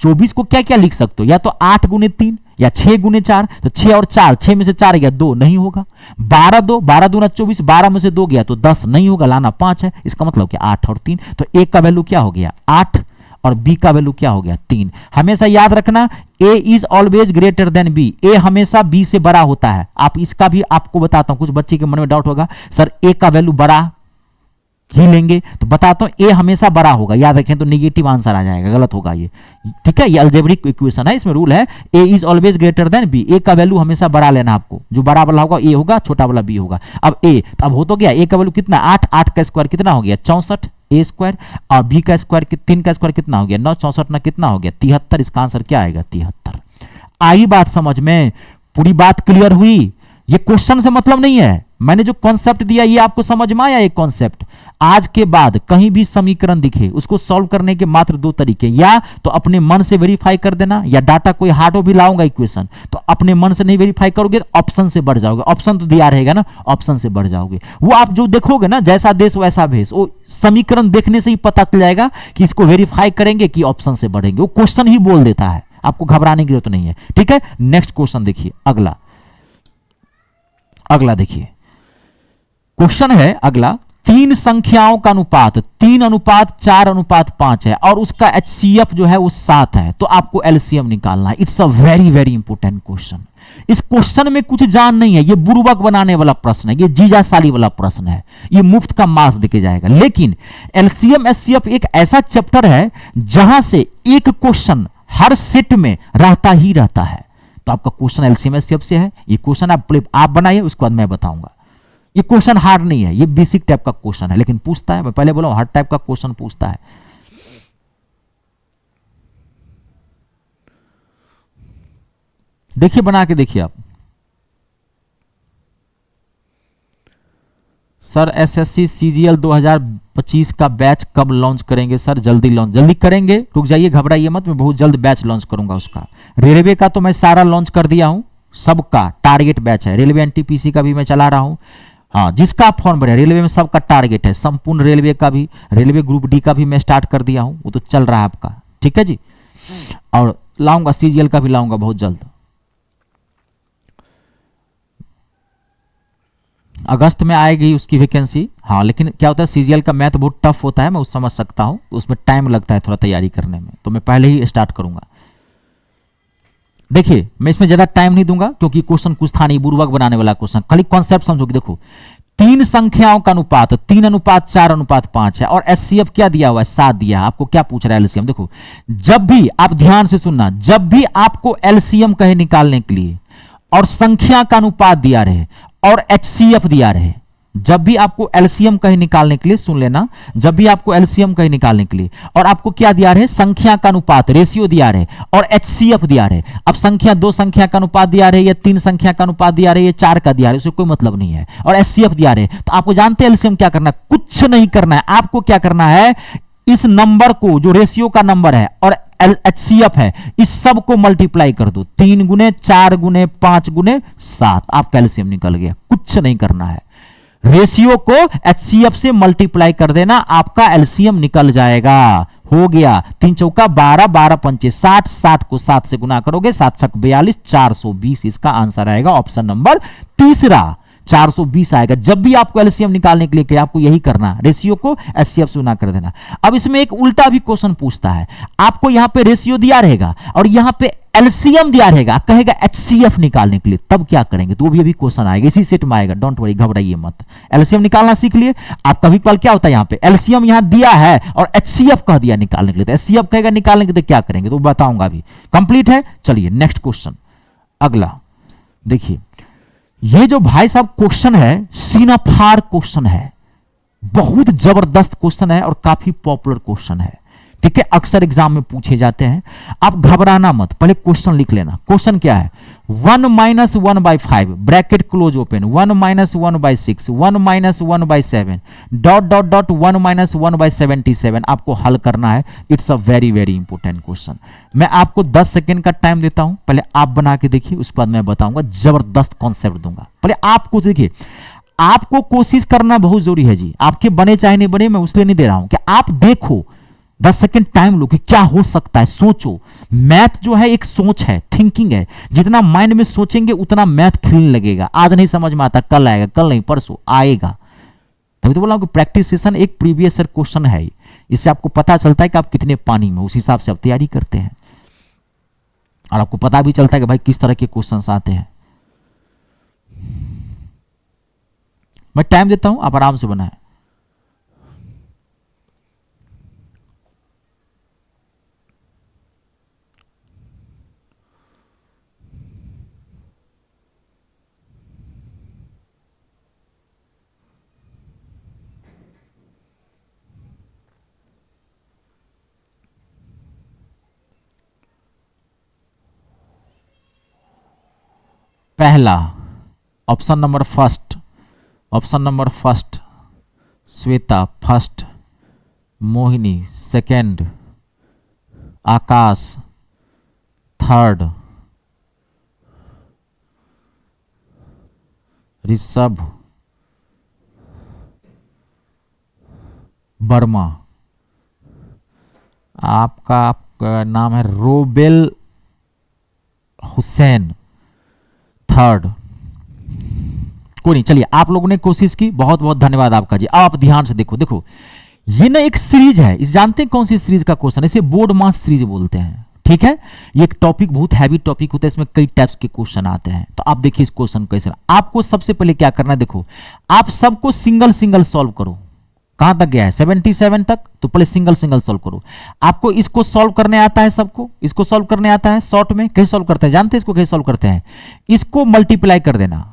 24 को क्या क्या लिख सकते हो, या तो 8 गुने 3 या 6 गुने 4, तो 6 और 4, 6 में से 4 गया 2 नहीं होगा। 12 2, 12 दूना 24, 12 में से 2 गया तो 10 नहीं होगा, लाना 5 है। इसका मतलब क्या 8 और 3, तो ए का वैल्यू क्या हो गया 8 और बी का वैल्यू क्या हो गया 3। हमेशा याद रखना, A is always greater than B, A हमेशा बी से बड़ा होता है। आप इसका भी आपको बताता हूं, कुछ बच्चे के मन में डाउट होगा, सर ए का वैल्यू बड़ा ही लेंगे, तो बताता हूं ए हमेशा बड़ा होगा। याद रखें, तो नेगेटिव आंसर आ जाएगा, गलत होगा ये, ठीक है। ये अलजेब्रिक इक्वेशन है, इसमें रूल है A is always greater than B, A का वैल्यू हमेशा बड़ा लेना आपको। जो बड़ा वाला होगा ए होगा, छोटा वाला बी होगा। अब ए, अब हो तो गया, ए का वैल्यू कितना 8, 8 का स्क्वायर कितना हो गया 64 ए स्क्वायर, और बी का स्क्वायर 3 का स्क्वायर कितना हो गया 9, 64 ना कितना हो गया 73। इसका आंसर क्या आएगा 73। आई बात समझ में? पूरी बात क्लियर हुई? ये क्वेश्चन से मतलब नहीं है, मैंने जो कॉन्सेप्ट दिया ये आपको समझ में आया? ये कॉन्सेप्ट आज के बाद कहीं भी समीकरण दिखे उसको सॉल्व करने के मात्र 2 तरीके, या तो अपने मन से वेरीफाई कर देना, या डाटा कोई हार्ड हो भी लाऊंगा इक्वेशन तो अपने मन से नहीं वेरीफाई करोगे, ऑप्शन से बढ़ जाओगे। ऑप्शन तो दिया रहेगा ना, ऑप्शन से बढ़ जाओगे। वो आप जो देखोगे ना, जैसा देश वैसा भेष, वो समीकरण देखने से ही पता चल जाएगा कि इसको वेरीफाई करेंगे कि ऑप्शन से बढ़ेंगे। वो क्वेश्चन ही बोल देता है, आपको घबराने की जरूरत नहीं है, ठीक है। नेक्स्ट क्वेश्चन देखिए, अगला देखिए क्वेश्चन है अगला, 3 संख्याओं का अनुपात 3:4:5 है और उसका HCF जो है वो 7 है, तो आपको LCM निकालना है। It's a very very important question. इस क्वेश्चन में कुछ जान नहीं है, ये बुर्बक बनाने वाला प्रश्न है, ये जीजा साली वाला प्रश्न है, ये मुफ्त का मार्क्स देके जाएगा। लेकिन LCM SCF एक ऐसा चैप्टर है जहां से एक क्वेश्चन हर सेट में रहता ही रहता है। तो आपका क्वेश्चन LCM SCF से है। ये क्वेश्चन आप बनाइए, उसके बाद मैं बताऊंगा। ये क्वेश्चन हार्ड नहीं है, ये बेसिक टाइप का क्वेश्चन है, लेकिन पूछता है, मैं पहले बोला हर टाइप का क्वेश्चन पूछता है। देखिए, बना के देखिए आप। सर SSC CGL 2025 का बैच कब लॉन्च करेंगे? सर जल्दी करेंगे, रुक जाइए, घबराइए मत, मैं बहुत जल्द बैच लॉन्च करूंगा उसका। रेलवे का तो मैं सारा लॉन्च कर दिया हूं, सबका टारगेट बैच है। रेलवे NTPC का भी मैं चला रहा हूं, हाँ, जिसका आप फॉर्म भरे रेलवे में सबका टारगेट है। संपूर्ण रेलवे का भी, रेलवे ग्रुप डी का भी मैं स्टार्ट कर दिया हूं, वो तो चल रहा है आपका, ठीक है जी। और लाऊंगा CGL का भी लाऊंगा बहुत जल्द, अगस्त में आएगी उसकी वैकेंसी। हाँ, लेकिन क्या होता है CGL का मैथ बहुत टफ होता है, मैं उस समझ सकता हूं, उसमें टाइम लगता है थोड़ा तैयारी करने में, तो मैं पहले ही स्टार्ट करूंगा। देखिए, मैं इसमें ज्यादा टाइम नहीं दूंगा क्योंकि क्वेश्चन कुछ था नहीं, बुर्बक बनाने वाला क्वेश्चन, खाली कॉन्सेप्ट समझोगे। देखो तीन संख्याओं का अनुपात 3:4:5 है और एचसीएफ क्या दिया हुआ है 7 दिया है। आपको क्या पूछ रहा है एलसीएम, देखो जब भी आप ध्यान से सुनना, जब भी आपको एलसीएम कहे निकालने के लिए और संख्या का अनुपात दिया रहे और एचसीएफ दिया रहे, जब भी आपको एलसीएम कहे निकालने के लिए, सुन लेना, जब भी आपको एलसीएम कहे निकालने के लिए और आपको क्या दिया रहे, संख्या का अनुपात रेशियो दिया रहे और एचसीएफ दिया रहे। अब संख्या 2 संख्या का अनुपात दिया रहे या 3 संख्या का अनुपात दिया रहे या 4 का दिया रहे, उससे कोई मतलब नहीं है, और एचसीएफ दिया रहे, तो आपको जानते हैं एलसीएम क्या करना है, कुछ नहीं करना है। आपको क्या करना है, इस नंबर को जो रेशियो का नंबर है और एचसीएफ है, इस सब को मल्टीप्लाई कर दो, 3 गुने 4 गुने 5 गुने 7, आपका एलसीएम निकल गया। कुछ नहीं करना है, रेशियो को एचसीएफ से मल्टीप्लाई कर देना, आपका एलसीएम निकल जाएगा। हो गया 3 चौका 12, 12 पंचे 60, 60 को 7 से गुना करोगे, 7 छक 42, 420 इसका आंसर आएगा ऑप्शन नंबर तीसरा, 420 आएगा। जब भी आपको एलसीएम निकालने के लिए कहे, आपको यही करना, रेशियो को एचसीएफ से गुना कर देना। अब इसमें एक उल्टा भी क्वेश्चन पूछता है, आपको यहां पे रेशियो दिया रहेगा और यहां पे एलसीएम दिया रहेगा, कहेगा एचसीएफ निकालने के लिए, तब क्या करेंगे, तो भी अभी क्वेश्चन आएगा, इसी सेट में आएगा, डोंट वरी, घबराइए मत। एलसीएम निकालना सीख लिए आप। कभी कभार क्या होता है, यहां पे एलसीएम यहां दिया है और एचसीएफ कह दिया निकालने के लिए, तो एचसीएफ कहेगा निकालने के लिए, तो क्या करेंगे, तो बताऊंगा अभी। कंप्लीट है, चलिए नेक्स्ट क्वेश्चन अगला देखिए। ये जो भाई साहब क्वेश्चन है, सीनाफार क्वेश्चन है, बहुत जबरदस्त क्वेश्चन है और काफी पॉपुलर क्वेश्चन है, ठीक है, अक्सर एग्जाम में पूछे जाते हैं। आप घबराना मत, पहले क्वेश्चन लिख लेना। क्वेश्चन क्या है, 1 - 1/5 bracket close open, 1 - 1/6, 1 - 1/7 dot dot dot 1 - 1/77 आपको हल करना है। It's a very very important question. मैं आपको 10 सेकेंड का टाइम देता हूं, पहले आप बना के देखिए, उसके बाद मैं बताऊंगा, जबरदस्त कॉन्सेप्ट दूंगा। पहले आपको देखिए, आपको कोशिश करना बहुत जरूरी है जी, आपके बने चाहे नहीं बने, मैं उसलिए नहीं दे रहा हूं कि आप देखो, 10 सेकेंड टाइम लो कि क्या हो सकता है, सोचो। मैथ जो है एक सोच है, थिंकिंग है, जितना माइंड में सोचेंगे उतना मैथ खिलने लगेगा। आज नहीं समझ में आता, कल आएगा, कल नहीं परसों आएगा। तभी तो बोला कि प्रैक्टिस सेशन एक प्रीवियस ईयर क्वेश्चन है, इससे आपको पता चलता है कि आप कितने पानी में, उस हिसाब से आप तैयारी करते हैं और आपको पता भी चलता है कि भाई किस तरह के क्वेश्चन आते हैं। मैं टाइम देता हूं, आप आराम से बनाएं। पहला option number first, option number first Shweta, first Mohini, second Akash, third Rishabh Varma, आपका नाम है रोबेल हुसैन, थर्ड। कोई नहीं, चलिए आप लोगों ने कोशिश की, बहुत बहुत धन्यवाद आपका जी। आप ध्यान से देखो, देखो ये ना एक सीरीज है, इस जानते हैं कौन सी सीरीज का क्वेश्चन, इसे बोर्ड मास सीरीज बोलते हैं, ठीक है। ये एक टॉपिक बहुत हैवी टॉपिक होता है, इसमें कई टाइप्स के क्वेश्चन आते हैं। तो आप देखिए इस क्वेश्चन कैसे, आपको सबसे पहले क्या करना है, देखो आप सबको सिंगल सिंगल सॉल्व करो। कहां तक गया है, 77 तक, तो पहले सिंगल सिंगल सॉल्व करो। आपको इसको सॉल्व करने आता है, सबको इसको सॉल्व करने आता है। शॉर्ट में कैसे सॉल्व करते हैं, जानते हैं इसको कैसे सॉल्व करते हैं, इसको मल्टीप्लाई कर देना।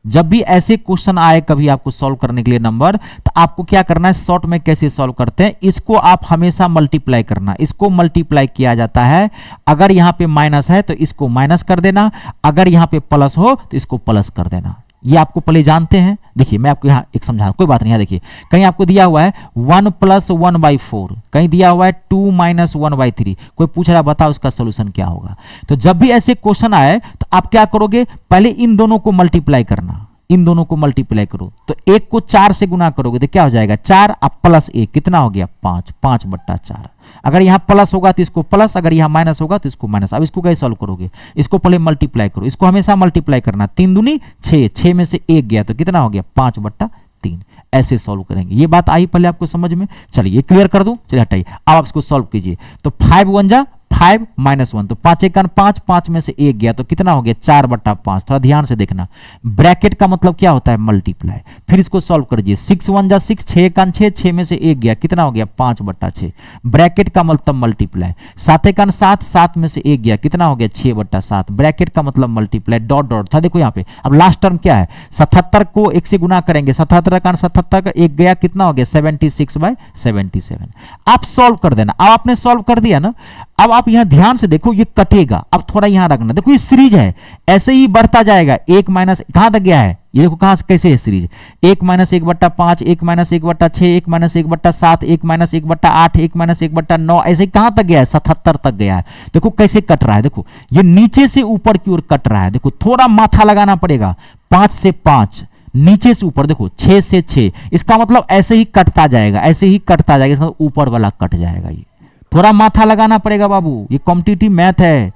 जब भी ऐसे क्वेश्चन आए कभी आपको सॉल्व करने के लिए नंबर, तो आपको क्या करना है, शॉर्ट में कैसे सॉल्व करते हैं, इसको आप हमेशा मल्टीप्लाई करना। इसको मल्टीप्लाई किया जाता है, अगर यहां पे माइनस है तो इसको माइनस कर देना, अगर यहां पे प्लस हो तो इसको प्लस कर देना। ये आपको पहले जानते हैं। देखिए मैं आपको यहां एक समझा, कोई बात नहीं, यहां देखिए कहीं आपको दिया हुआ है 1 + 1/4, कहीं दिया हुआ है 2 - 1/3। कोई पूछ रहा बताओ उसका सोल्यूशन क्या होगा। तो जब भी ऐसे क्वेश्चन आए तो आप क्या करोगे, पहले इन दोनों को मल्टीप्लाई करना, इन दोनों को मल्टीप्लाई करो। तो 1 को 4 से गुना करोगे तो क्या हो जाएगा, 4 अब प्लस 1 कितना हो गया, 5, 5/4। अगर यहां प्लस होगा तो इसको प्लस, अगर यहां माइनस होगा तो इसको माइनस। अब इसको कैसे सॉल्व करोगे, इसको पहले मल्टीप्लाई करो, इसको हमेशा मल्टीप्लाई करना। 3 दूनी 6, 6 में से 1 गया तो कितना हो गया, 5/3। ऐसे सॉल्व करेंगे। ये बात आई पहले आपको समझ में, चलिए ये क्लियर कर दूं, चलिए हटाइए। अब आप इसको सॉल्व कीजिए। तो 5 × 1 = 5 -1, तो 5 1 5, 5 में से 1 गया तो कितना हो गया 4/5। थोड़ा ध्यान से देखना, ब्रैकेट का मतलब क्या होता है मल्टीप्लाई। फिर इसको सॉल्व कर दीजिए, 6 1 जा 6, 6 1 6, 6 में से 1 गया कितना हो गया 5/6, ब्रैकेट का मतलब मल्टीप्लाई। 7 1 7, 7 में से 1 गया कितना हो गया 6/7, ब्रैकेट का मतलब मल्टीप्लाई, डॉट डॉट था। देखो यहाँ पे अब लास्ट टर्म क्या है, 77 को 1 से गुना करेंगे, 77 का 77 का 1 गया कितना हो गया 76/77। आप सॉल्व कर देना। अब आपने सॉल्व कर दिया ना, अब आप यहां ध्यान से देखो ये कटेगा। अब थोड़ा यहां रखना, देखो ये सीरीज है, ऐसे ही बढ़ता जाएगा। 1 माइनस कहां तक गया है, ये देखो कहां से कैसे है सीरीज, 1 - 1/5, 1 - 1/6, 1 - 1/7, 1 - 1/8, 1 - 1/9, ऐसे कहां तक गया है 77 तक गया है। देखो कैसे कट रहा है, देखो ये नीचे से ऊपर की ओर कट रहा है। देखो थोड़ा माथा लगाना पड़ेगा, 5 से 5, नीचे से ऊपर, देखो 6 से 6, इसका मतलब ऐसे ही कटता जाएगा, ऐसे ही कटता जाएगा, इसका मतलब ऊपर वाला कट जाएगा। ये थोड़ा माथा लगाना पड़ेगा बाबू, ये कॉम्पिटिटिव मैथ है।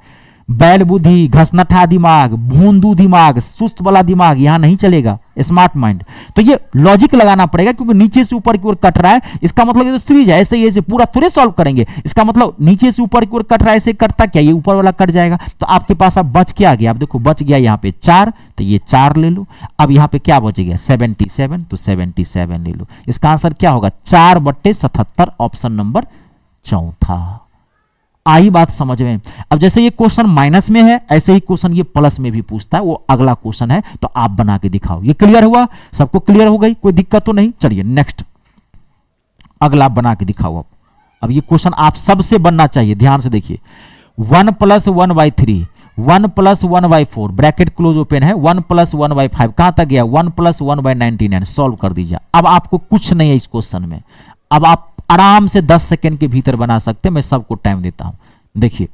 बैल बुद्धि, घसनठा दिमाग, भूंदू दिमाग, सुस्त वाला दिमाग यहां नहीं चलेगा, स्मार्ट माइंड। तो ये लॉजिक लगाना पड़ेगा, क्योंकि नीचे से ऊपर की ओर कट रहा है, इसका मतलब ये तो सीरीज है, ऐसे ही ऐसे पूरा थोड़े सॉल्व करेंगे। इसका मतलब नीचे से ऊपर की ओर कट रहा है, ऐसे कटता क्या, ये ऊपर वाला कट जाएगा। तो आपके पास अब बच क्या गया, आप देखो बच गया यहाँ पे 4, तो ये 4 ले लो। अब यहाँ पे क्या बच गया 77, तो 77 ले लो। इसका आंसर क्या होगा 4/77, ऑप्शन नंबर चौथा। आई बात समझ में। अब जैसे ये क्वेश्चन माइनस में है, ऐसे ही क्वेश्चन ये प्लस में भी पूछता है, वो अगला क्वेश्चन है, तो आप बना के दिखाओ। ये क्लियर हुआ, सबको क्लियर हो गई, कोई दिक्कत तो नहीं। चलिए नेक्स्ट, अगला बना के दिखाओ। अब ये क्वेश्चन आप सबसे बनना चाहिए, ध्यान से देखिए। 1 + 1/3, 1 + 1/4, ब्रैकेट क्लोज ओपन है, 1 + 1/5 कहां तक गया 1 + 1/99, सॉल्व कर दीजिए। अब आपको कुछ नहीं है इस क्वेश्चन में, अब आप आराम से 10 सेकंड के भीतर बना सकते हैं, मैं सबको टाइम देता हूं। देखिए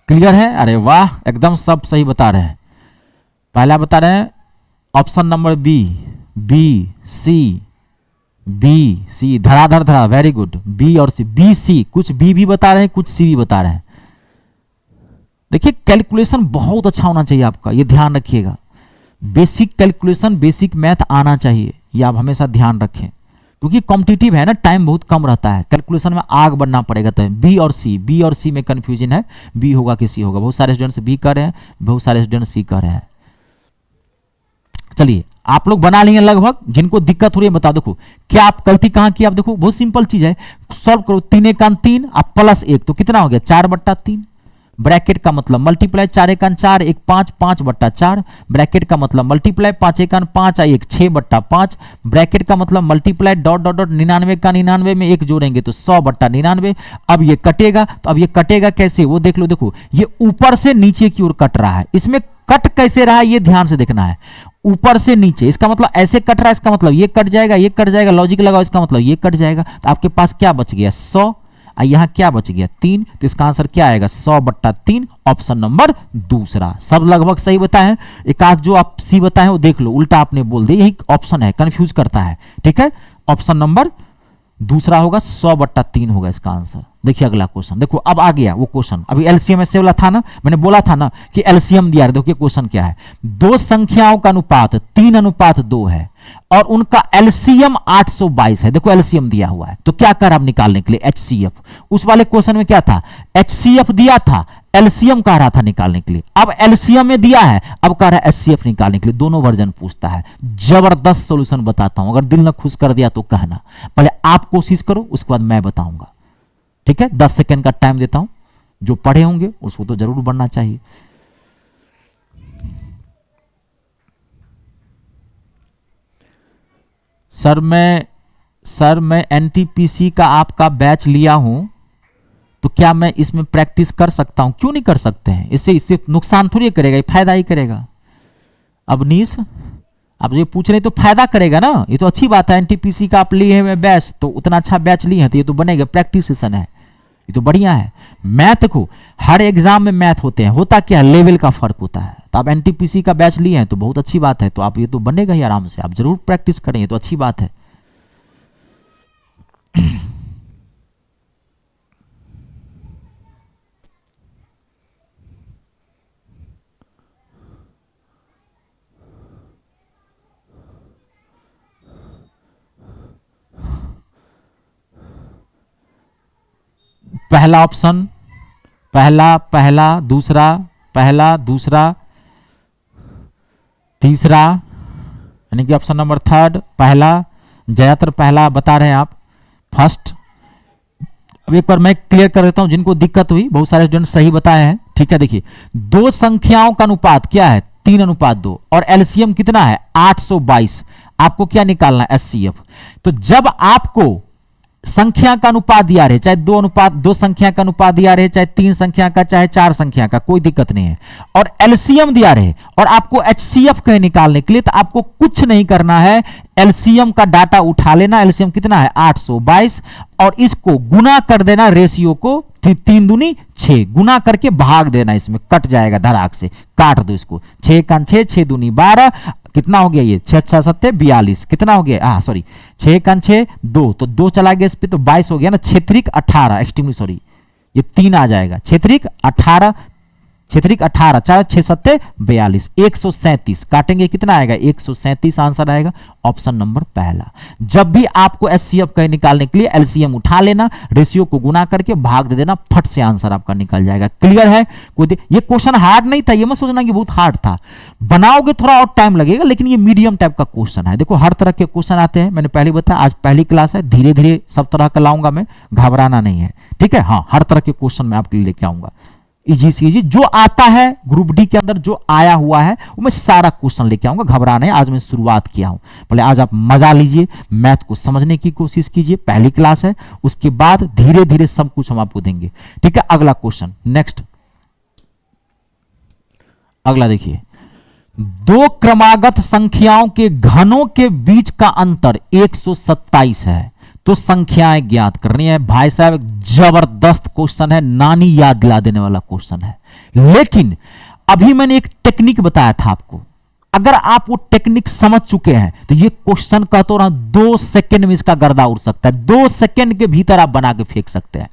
क्लियर है, अरे वाह एकदम सब सही बता रहे हैं। पहला बता रहे हैं option number B, B C, धड़ाधड़ धड़ा, वेरी गुड, बी और सी, बी सी, कुछ बी भी बता रहे हैं, कुछ सी भी बता रहे हैं। देखिए कैलकुलेशन बहुत अच्छा होना चाहिए आपका, ये ध्यान रखिएगा। बेसिक कैलकुलेशन, बेसिक मैथ आना चाहिए, ये आप हमेशा ध्यान रखें, क्योंकि कॉम्पिटिटिव है ना, टाइम बहुत कम रहता है, कैलकुलेशन में आग बढ़ना पड़ेगा। तो बी और सी में कंफ्यूजन है, बी होगा कि सी होगा। बहुत सारे स्टूडेंट्स बी कर रहे हैं, बहुत सारे स्टूडेंट सी कर रहे हैं। चलिए आप लोग बना लिए लगभग, जिनको दिक्कत हो रही है बता। देखो क्या आप गलती कहां की, आप देखो बहुत सिंपल चीज है, सॉल्व करो। 3 1 3 आप +1 तो कितना हो गया 4/3, ब्रैकेट का मतलब मल्टीप्लाई, 4 1 4, 1 5, 5/4, ब्रैकेट का मतलब मल्टीप्लाई, 5 1 5, 1 6/5, ब्रैकेट का मतलब मल्टीप्लाई, डॉट डॉट डॉट, 99 का 99 में 1 जोड़ेंगे तो 100/99। अब ये कटेगा, तो अब ये कटेगा कैसे वो देख लो। देखो ये ऊपर से नीचे की ओर कट रहा है, इसमें कट कैसे रहा है ये ध्यान से देखना है। ऊपर से नीचे, इसका मतलब ऐसे कट रहा है, इसका मतलब ये कट जाएगा, ये कट जाएगा, लॉजिक लगाओ, इसका मतलब ये कट जाएगा। तो आपके पास क्या बच गया 100, यहां क्या बच गया 3, तो इसका आंसर क्या आएगा 100/3, ऑप्शन नंबर दूसरा। सब लगभग सही बताए हैं, एक आध जो आप सी बताए वो देख लो, उल्टा आपने बोल दिया, यही ऑप्शन है, कंफ्यूज करता है। ठीक है, ऑप्शन नंबर दूसरा होगा, 100/3 होगा इसका आंसर। देखिए अगला क्वेश्चन, देखो अब आ गया वो क्वेश्चन, अभी एलसीएम ऐसे वाला था ना, मैंने बोला था ना कि एलसीएम दिया है। देखिए क्वेश्चन क्या है, दो संख्याओं का अनुपात 3:2 है और उनका एलसीएम 822 है। देखो एलसीएम दिया हुआ है, तो क्या कर आप निकालने के लिए एचसीएफ। उस वाले क्वेश्चन में क्या था, एचसीएफ दिया था, एलसीएम कह रहा था निकालने के लिए। अब एलसीएम में दिया है, अब कह रहा है एचसीएफ निकालने के लिए। दोनों वर्जन पूछता है, जबरदस्त सॉल्यूशन बताता हूं, अगर दिल न खुश कर दिया तो कहना। पहले आप कोशिश करो, उसके बाद मैं बताऊंगा। ठीक है, 10 सेकंड का टाइम देता हूं, जो पढ़े होंगे उसको तो जरूर बढ़ना चाहिए। सर मैं एनटीपीसी का आपका बैच लिया हूं, तो क्या मैं इसमें प्रैक्टिस कर सकता हूं? क्यों नहीं कर सकते हैं, इससे नुकसान थोड़ी करेगा, ये फायदा ही करेगा। अवनीश आप ये पूछ रहे तो फायदा करेगा ना, ये तो अच्छी बात है। एनटीपीसी का आप लिए हैं बैच, तो उतना अच्छा बैच लिए हैं तो ये तो बनेगा, प्रैक्टिस सेशन है। ये तो बढ़िया है। मैथ देखो, हर एग्जाम में मैथ होते हैं, होता क्या है, लेवल का फर्क होता है। तो आप एनटीपीसी का बैच लिए हैं तो बहुत अच्छी बात है, तो आप ये तो बनेगा ही आराम से, आप जरूर प्रैक्टिस करेंगे तो अच्छी बात है। पहला ऑप्शन, पहला पहला दूसरा, पहला दूसरा तीसरा, यानी कि ऑप्शन नंबर थर्ड पहला, ज्यादातर पहला बता रहे हैं आप, फर्स्ट। अब एक बार मैं क्लियर कर देता हूं जिनको दिक्कत हुई, बहुत सारे स्टूडेंट सही बताए हैं। ठीक है, देखिए दो संख्याओं का अनुपात क्या है, 3:2 और एलसीएम कितना है 822। आपको क्या निकालना है, एचसीएफ। तो जब आपको संख्या का अनुपात दिया रहे, चाहे दो संख्या का अनुपात दिया रहे, चाहे 3 संख्या का, चाहे 4 संख्या का, कोई दिक्कत नहीं है, और एलसीएम दिया रहे और आपको एचसीएफ कहे निकालने के लिए, तो आपको कुछ नहीं करना है, एलसीएम का डाटा उठा लेना। एलसीएम कितना है 822 और इसको गुना कर देना, रेशियो को 3 दूनी 6 गुना करके भाग देना, इसमें कट जाएगा, धड़ाक से काट दो इसको, 6 का 6, 6 दूनी 12, कितना हो गया ये 6 6 7 42, कितना हो गया, सॉरी 6 का 6 2, तो 2 चला गया इस पे, तो 22 हो गया ना, 6 18, एक्सट्रीमली सॉरी, ये 3 आ जाएगा, 6 18, 4 6 7 42, 137 काटेंगे, कितना आएगा 137 आंसर आएगा, ऑप्शन नंबर पहला। जब भी आपको एचसीएफ कहे निकालने के लिए एलसीएम उठा लेना, रेशियो को गुना करके भाग दे देना, फट से आंसर आपका निकल जाएगा। क्लियर है? ये क्वेश्चन हार्ड नहीं था, ये मत सोचना कि बहुत हार्ड था, बनाओगे थोड़ा और टाइम लगेगा, लेकिन ये मीडियम टाइप का क्वेश्चन है। देखो हर तरह के क्वेश्चन आते हैं, मैंने पहले बताया आज पहली क्लास है, धीरे धीरे सब तरह का लाऊंगा मैं, घबराना नहीं है। ठीक है, हाँ हर तरह के क्वेश्चन मैं आपके लिए लेके आऊंगा, इजी से इजी जो आता है ग्रुप डी के अंदर, जो आया हुआ है वो मैं सारा क्वेश्चन लेके आऊंगा, घबराना है। आज मैं शुरुआत किया हूं, बोले आज आप मजा लीजिए, मैथ को समझने की कोशिश कीजिए, पहली क्लास है, उसके बाद धीरे धीरे सब कुछ हम आपको देंगे। ठीक है, अगला क्वेश्चन, नेक्स्ट अगला देखिए, दो क्रमागत संख्याओं के घनों के बीच का अंतर 127 है, तो संख्याएं ज्ञात करनी है। भाई साहब जबरदस्त क्वेश्चन है, नानी याद दिला देने वाला क्वेश्चन है, लेकिन अभी मैंने एक टेक्निक बताया था आपको, अगर आप वो टेक्निक समझ चुके हैं तो ये क्वेश्चन का तो 2 सेकंड में इसका गर्दा उड़ सकता है, 2 सेकंड के भीतर आप बना के फेंक सकते हैं।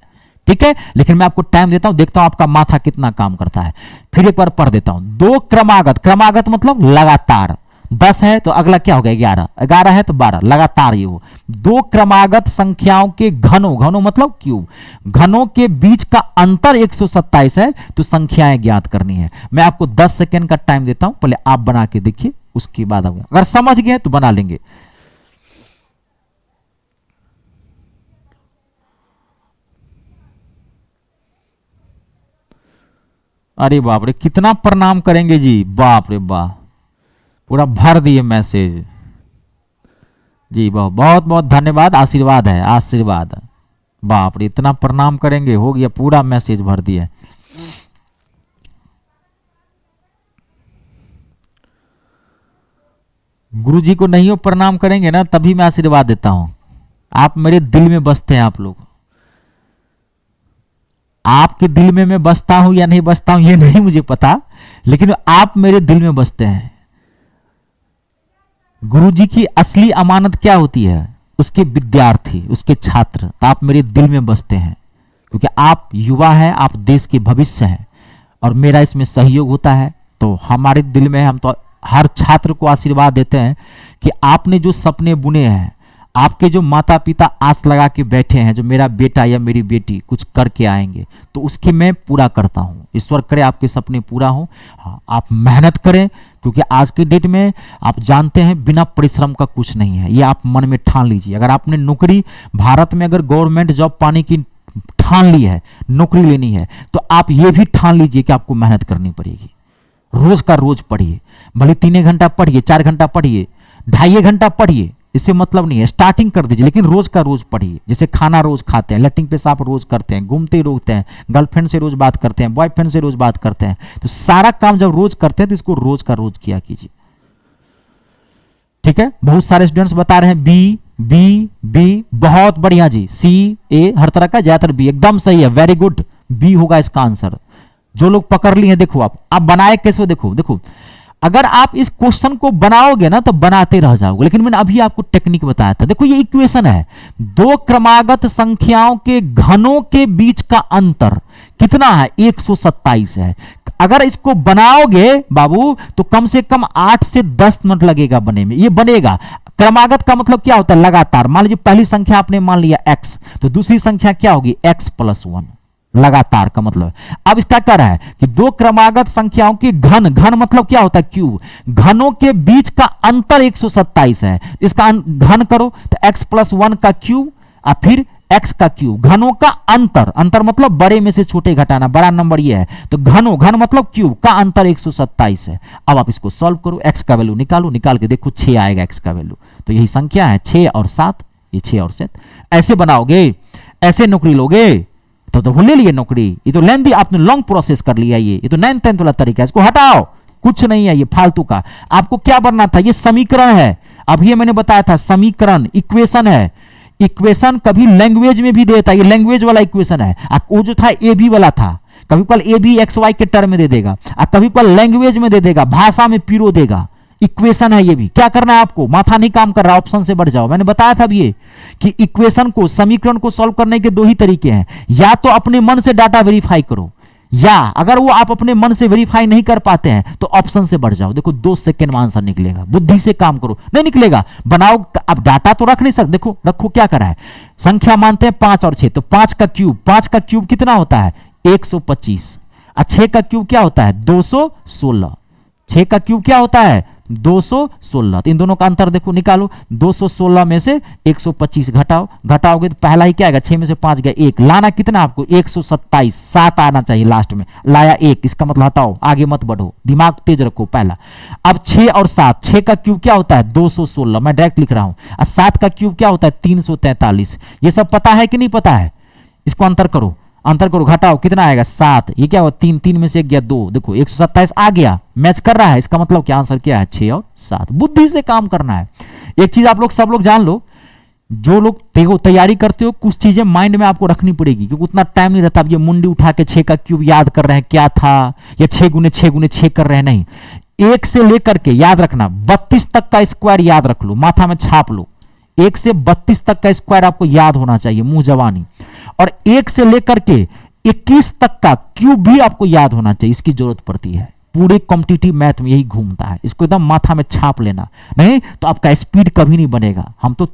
ठीक है, लेकिन मैं आपको टाइम देता हूं, देखता हूं आपका माथा कितना काम करता है। फिर एक बार पढ़ देता हूं, दो क्रमागत, क्रमागत मतलब लगातार, 10 है तो अगला क्या हो गया 11, 11 है तो 12, लगातार ये हो। दो क्रमागत संख्याओं के घनों, घनों मतलब क्यूब, घनों के बीच का अंतर 127 है, तो संख्याएं ज्ञात करनी है। मैं आपको 10 सेकेंड का टाइम देता हूं, पहले आप बना के देखिए, उसके बाद अगर समझ गए तो बना लेंगे। अरे बाप रे, कितना प्रणाम करेंगे जी, बाप रे बाप, पूरा भर दिए मैसेज जी, बहुत बहुत धन्यवाद, आशीर्वाद है, आशीर्वाद। बाप रे, इतना प्रणाम करेंगे, हो गया, पूरा मैसेज भर दिए। गुरु जी को नहीं हो प्रणाम करेंगे ना, तभी मैं आशीर्वाद देता हूं। आप मेरे दिल में बसते हैं, आप लोग, आपके दिल में मैं बसता हूं या नहीं बसता हूं ये नहीं मुझे पता, लेकिन आप मेरे दिल में बसते हैं। गुरु जी की असली अमानत क्या होती है, उसके विद्यार्थी, उसके छात्र, तो आप मेरे दिल में बसते हैं, क्योंकि आप युवा हैं, आप देश के भविष्य हैं, और मेरा इसमें सहयोग होता है, तो हमारे दिल में हम तो हर छात्र को आशीर्वाद देते हैं कि आपने जो सपने बुने हैं, आपके जो माता पिता आस लगा के बैठे हैं, जो मेरा बेटा या मेरी बेटी कुछ करके आएंगे, तो उसके मैं पूरा करता हूं। ईश्वर करे आपके सपने पूरा हो। हाँ, आप मेहनत करें, क्योंकि आज के डेट में आप जानते हैं बिना परिश्रम का कुछ नहीं है, ये आप मन में ठान लीजिए। अगर आपने नौकरी भारत में अगर गवर्नमेंट जॉब पाने की ठान ली है, नौकरी लेनी है, तो आप ये भी ठान लीजिए कि आपको मेहनत करनी पड़ेगी। रोज का रोज पढ़िए, भले 3 घंटा पढ़िए, 4 घंटा पढ़िए, 2.5 घंटा पढ़िए, इससे मतलब नहीं है, स्टार्टिंग कर दीजिए, लेकिन रोज का रोज पढ़िए। जैसे खाना रोज खाते हैं, लेटरिन पेशाब रोज करते हैं, घूमते रोकते हैं, गर्लफ्रेंड से रोज बात करते हैं, बॉयफ्रेंड से रोज बात करते हैं, तो सारा काम जब रोज करते हैं तो इसको रोज का रोज किया कीजिए। ठीक है, बहुत सारे स्टूडेंट्स बता रहे हैं बी, बी बी, बहुत बढ़िया जी, सी ए, हर तरह का, ज्यादातर बी, एकदम सही है, वेरी गुड, बी होगा इसका आंसर। जो लोग पकड़ लिए हैं, देखो आप बनाए कैसे हो, देखो देखो, अगर आप इस क्वेश्चन को बनाओगे ना तो बनाते रह जाओगे, लेकिन मैंने अभी आपको टेक्निक बताया था। देखो ये इक्वेशन है, दो क्रमागत संख्याओं के घनों के बीच का अंतर कितना है, 127 है। अगर इसको बनाओगे बाबू तो कम से कम 8 से 10 मिनट लगेगा बने में, ये बनेगा। क्रमागत का मतलब क्या होता है, लगातार। मान लीजिए पहली संख्या आपने मान लिया x, तो दूसरी संख्या क्या होगी, x+1, लगातार का मतलब। अब इसका क्या रहा है कि दो क्रमागत संख्याओं की घन, घन मतलब क्या होता है, क्यूब, घनों के बीच का अंतर 127 है। इसका घन करो तो x+1 का क्यूब और फिर x का क्यूब, घनों का अंतर, अंतर मतलब बड़े में से छोटे घटाना, बड़ा नंबर ये है, तो घनों, घन मतलब क्यूब का अंतर 127 है। अब आप इसको सॉल्व करो, x का वैल्यू निकालो, निकाल के देखो 6 आएगा x का वैल्यू, तो यही संख्या है 6 और 7, ये 6 और 7। ऐसे बनाओगे, ऐसे नौकरी लोगे तो ले लिए नौकरी। ये तो लेंदी, आपने लॉन्ग प्रोसेस कर लिया, ये तो 9th 10th वाला तरीका है, इसको हटाओ, कुछ नहीं है ये फालतू का। आपको क्या बनना था, ये समीकरण है, अभी मैंने बताया था समीकरण, इक्वेशन है। इक्वेशन कभी लैंग्वेज में भी देता है, ये लैंग्वेज वाला इक्वेशन है। वो जो था ए बी वाला था, कभी कल ए बी एक्स वाई के टर्म में दे देगा, कभी कल लैंग्वेज में दे देगा, भाषा में पीरो देगा। इक्वेशन है ये भी, क्या करना है आपको, माथा नहीं काम कर रहा, ऑप्शन से बढ़ जाओ। मैंने बताया था ये कि इक्वेशन को, समीकरण को सॉल्व करने के दो ही तरीके हैं, या तो अपने मन से डाटा वेरीफाई करो, या अगर वो आप अपने मन से वेरीफाई नहीं कर पाते हैं तो ऑप्शन से बढ़ जाओ। देखो 2 सेकंड में आंसर निकलेगा, बुद्धि से काम करो, नहीं निकलेगा, बनाओ। अब डाटा तो रख नहीं सकते, देखो रखो, क्या करा है, संख्या मानते हैं 5 और 6, तो 5 का क्यूब कितना होता है, 125, और 6 का क्यूब क्या होता है, 216, 6 का क्यूब क्या होता है, 216। तो इन दोनों का अंतर देखो, निकालो, 216 में से 125 घटाओ, घटाओगे तो पहला ही क्या आएगा, 6 में से 5 गया 1, लाना कितना आपको 127, 7 आना चाहिए लास्ट में, लाया 1, इसका मतलब हटाओ, आगे मत बढ़ो, दिमाग तेज रखो पहला। अब 6 और 7, 6 का क्यूब क्या होता है 216, मैं डायरेक्ट लिख रहा हूं, और 7 का क्यूब क्या होता है 343। ये सब पता है कि नहीं पता है, इसको अंतर करो, घटाओ, कितना आएगा 7, ये क्या हुआ 3, 3 में से 1 गया 2, देखो 127 आ गया, मैच कर रहा है, इसका मतलब क्या आंसर क्या है 6 और 7। बुद्धि से काम करना है। एक चीज आप लोग सब लोग जान लो, जो लोग तैयारी करते हो, कुछ चीजें माइंड में आपको रखनी पड़ेगी, क्योंकि उतना टाइम नहीं रहता। अब ये मुंडी उठा के 6 का क्यूब याद कर रहे हैं क्या था, या 6 गुने 6 गुने 6 कर रहे हैं, नहीं, 1 से लेकर के याद रखना 32 तक का स्क्वायर याद रख लो, माथा में छाप लो, 1 से 32 तक का स्क्वायर आपको याद होना चाहिए, मुंह जवानी। और 1 से लेकर के 21 तक का क्यूब भी आपको याद होना चाहिए, इसकी जरूरत पड़ती है, पूरे कॉम्पिटिटिव मैथ में यही घूमता है, इसको एकदम माथा में छाप लेना, नहीं तो आपका स्पीड कभी नहीं बनेगा। हम तो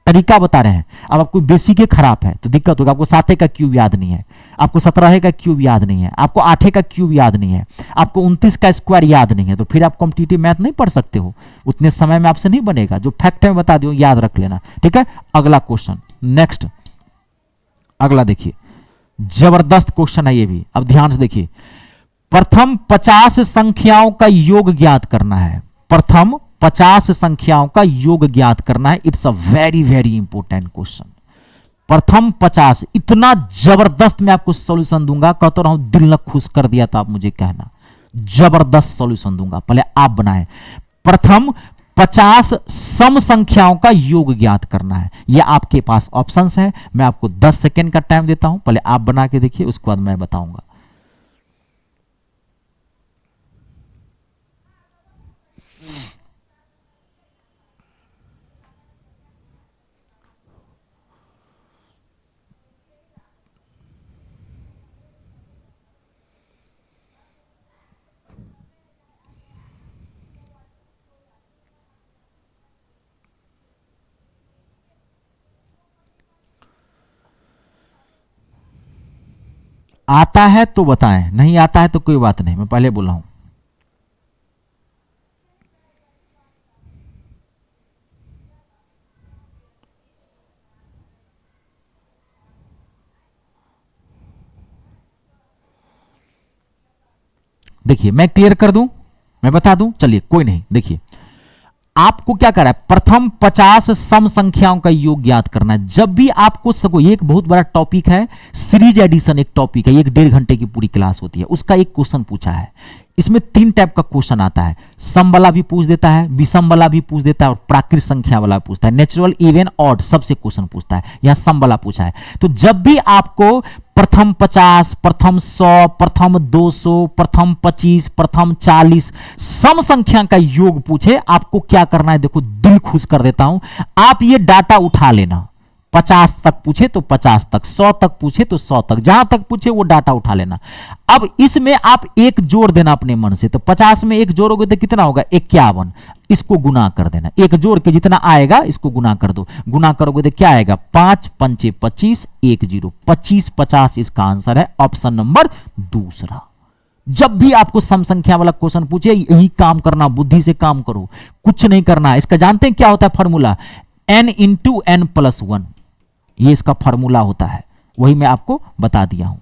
तरीका बता रहे हैं, अब आपको बेसिक के खराब है तो दिक्कत होगा। आपको 7 का क्यूब याद नहीं है, आपको 17 का क्यूब याद नहीं है, आपको 8 का क्यूब याद नहीं है, आपको 29 का स्क्वायर याद नहीं है, तो फिर आप कॉम्पिटिटिव मैथ नहीं पढ़ सकते हो, उतने समय में आपसे नहीं बनेगा। जो फैक्ट है बता दो, याद रख लेना, ठीक है। अगला क्वेश्चन, नेक्स्ट, अगला देखिए, जबरदस्त क्वेश्चन है ये भी। अब ध्यान से देखिए, प्रथम 50 संख्याओं का योग ज्ञात करना है, प्रथम 50 संख्याओं का योग ज्ञात करना है। It's a very very important question. प्रथम 50, इतना जबरदस्त मैं आपको सॉल्यूशन दूंगा, कहता रहा हूं दिल न खुश कर दिया तो आप मुझे कहना, जबरदस्त सॉल्यूशन दूंगा, पहले आप बनाएं। प्रथम 50 सम संख्याओं का योग ज्ञात करना है, यह आपके पास ऑप्शंस है। मैं आपको 10 सेकेंड का टाइम देता हूं, पहले आप बना के देखिए, उसके बाद मैं बताऊंगा। आता है तो बताएं, नहीं आता है तो कोई बात नहीं, मैं पहले बोला हूं। देखिए मैं क्लियर कर दूं, मैं बता दूं, चलिए कोई नहीं। देखिए आपको क्या करना है, प्रथम 50 सम संख्याओं का योग ज्ञात करना है। जब भी आपको सको, ये एक बहुत बड़ा टॉपिक है, सीरीज एडिशन एक टॉपिक है, 1 डेढ़ घंटे की पूरी क्लास होती है, उसका एक क्वेश्चन पूछा है। इसमें 3 टाइप का क्वेश्चन आता है, सम वाला भी पूछ देता है, विषम वाला भी पूछ देता है और प्राकृत संख्या वाला पूछता है। नेचुरल, इवन, ऑड सबसे क्वेश्चन पूछता है। यहां सम वाला पूछा है। तो जब भी आपको प्रथम 50, प्रथम 100, प्रथम 200, प्रथम 25, प्रथम 40 सम संख्या का योग पूछे, आपको क्या करना है, देखो दिल खुश कर देता हूं, आप ये डाटा उठा लेना। 50 तक पूछे तो 50 तक, 100 तक पूछे तो 100 तक, जहां तक पूछे वो डाटा उठा लेना। अब इसमें आप एक जोड़ देना अपने मन से, तो 50 में एक जोड़ोगे तो कितना होगा, 51। इसको गुना कर देना, एक जोड़ के जितना आएगा इसको गुना कर दो। गुना करोगे तो क्या आएगा, 5 पंचे 25, 1 0, 25 50 इसका आंसर है ऑप्शन नंबर दूसरा। जब भी आपको सम संख्या वाला क्वेश्चन पूछे यही काम करना, बुद्धि से काम करो, कुछ नहीं करना। इसका जानते हैं क्या होता है formula, n into n plus 1, ये इसका फॉर्मूला होता है, वही मैं आपको बता दिया हूं।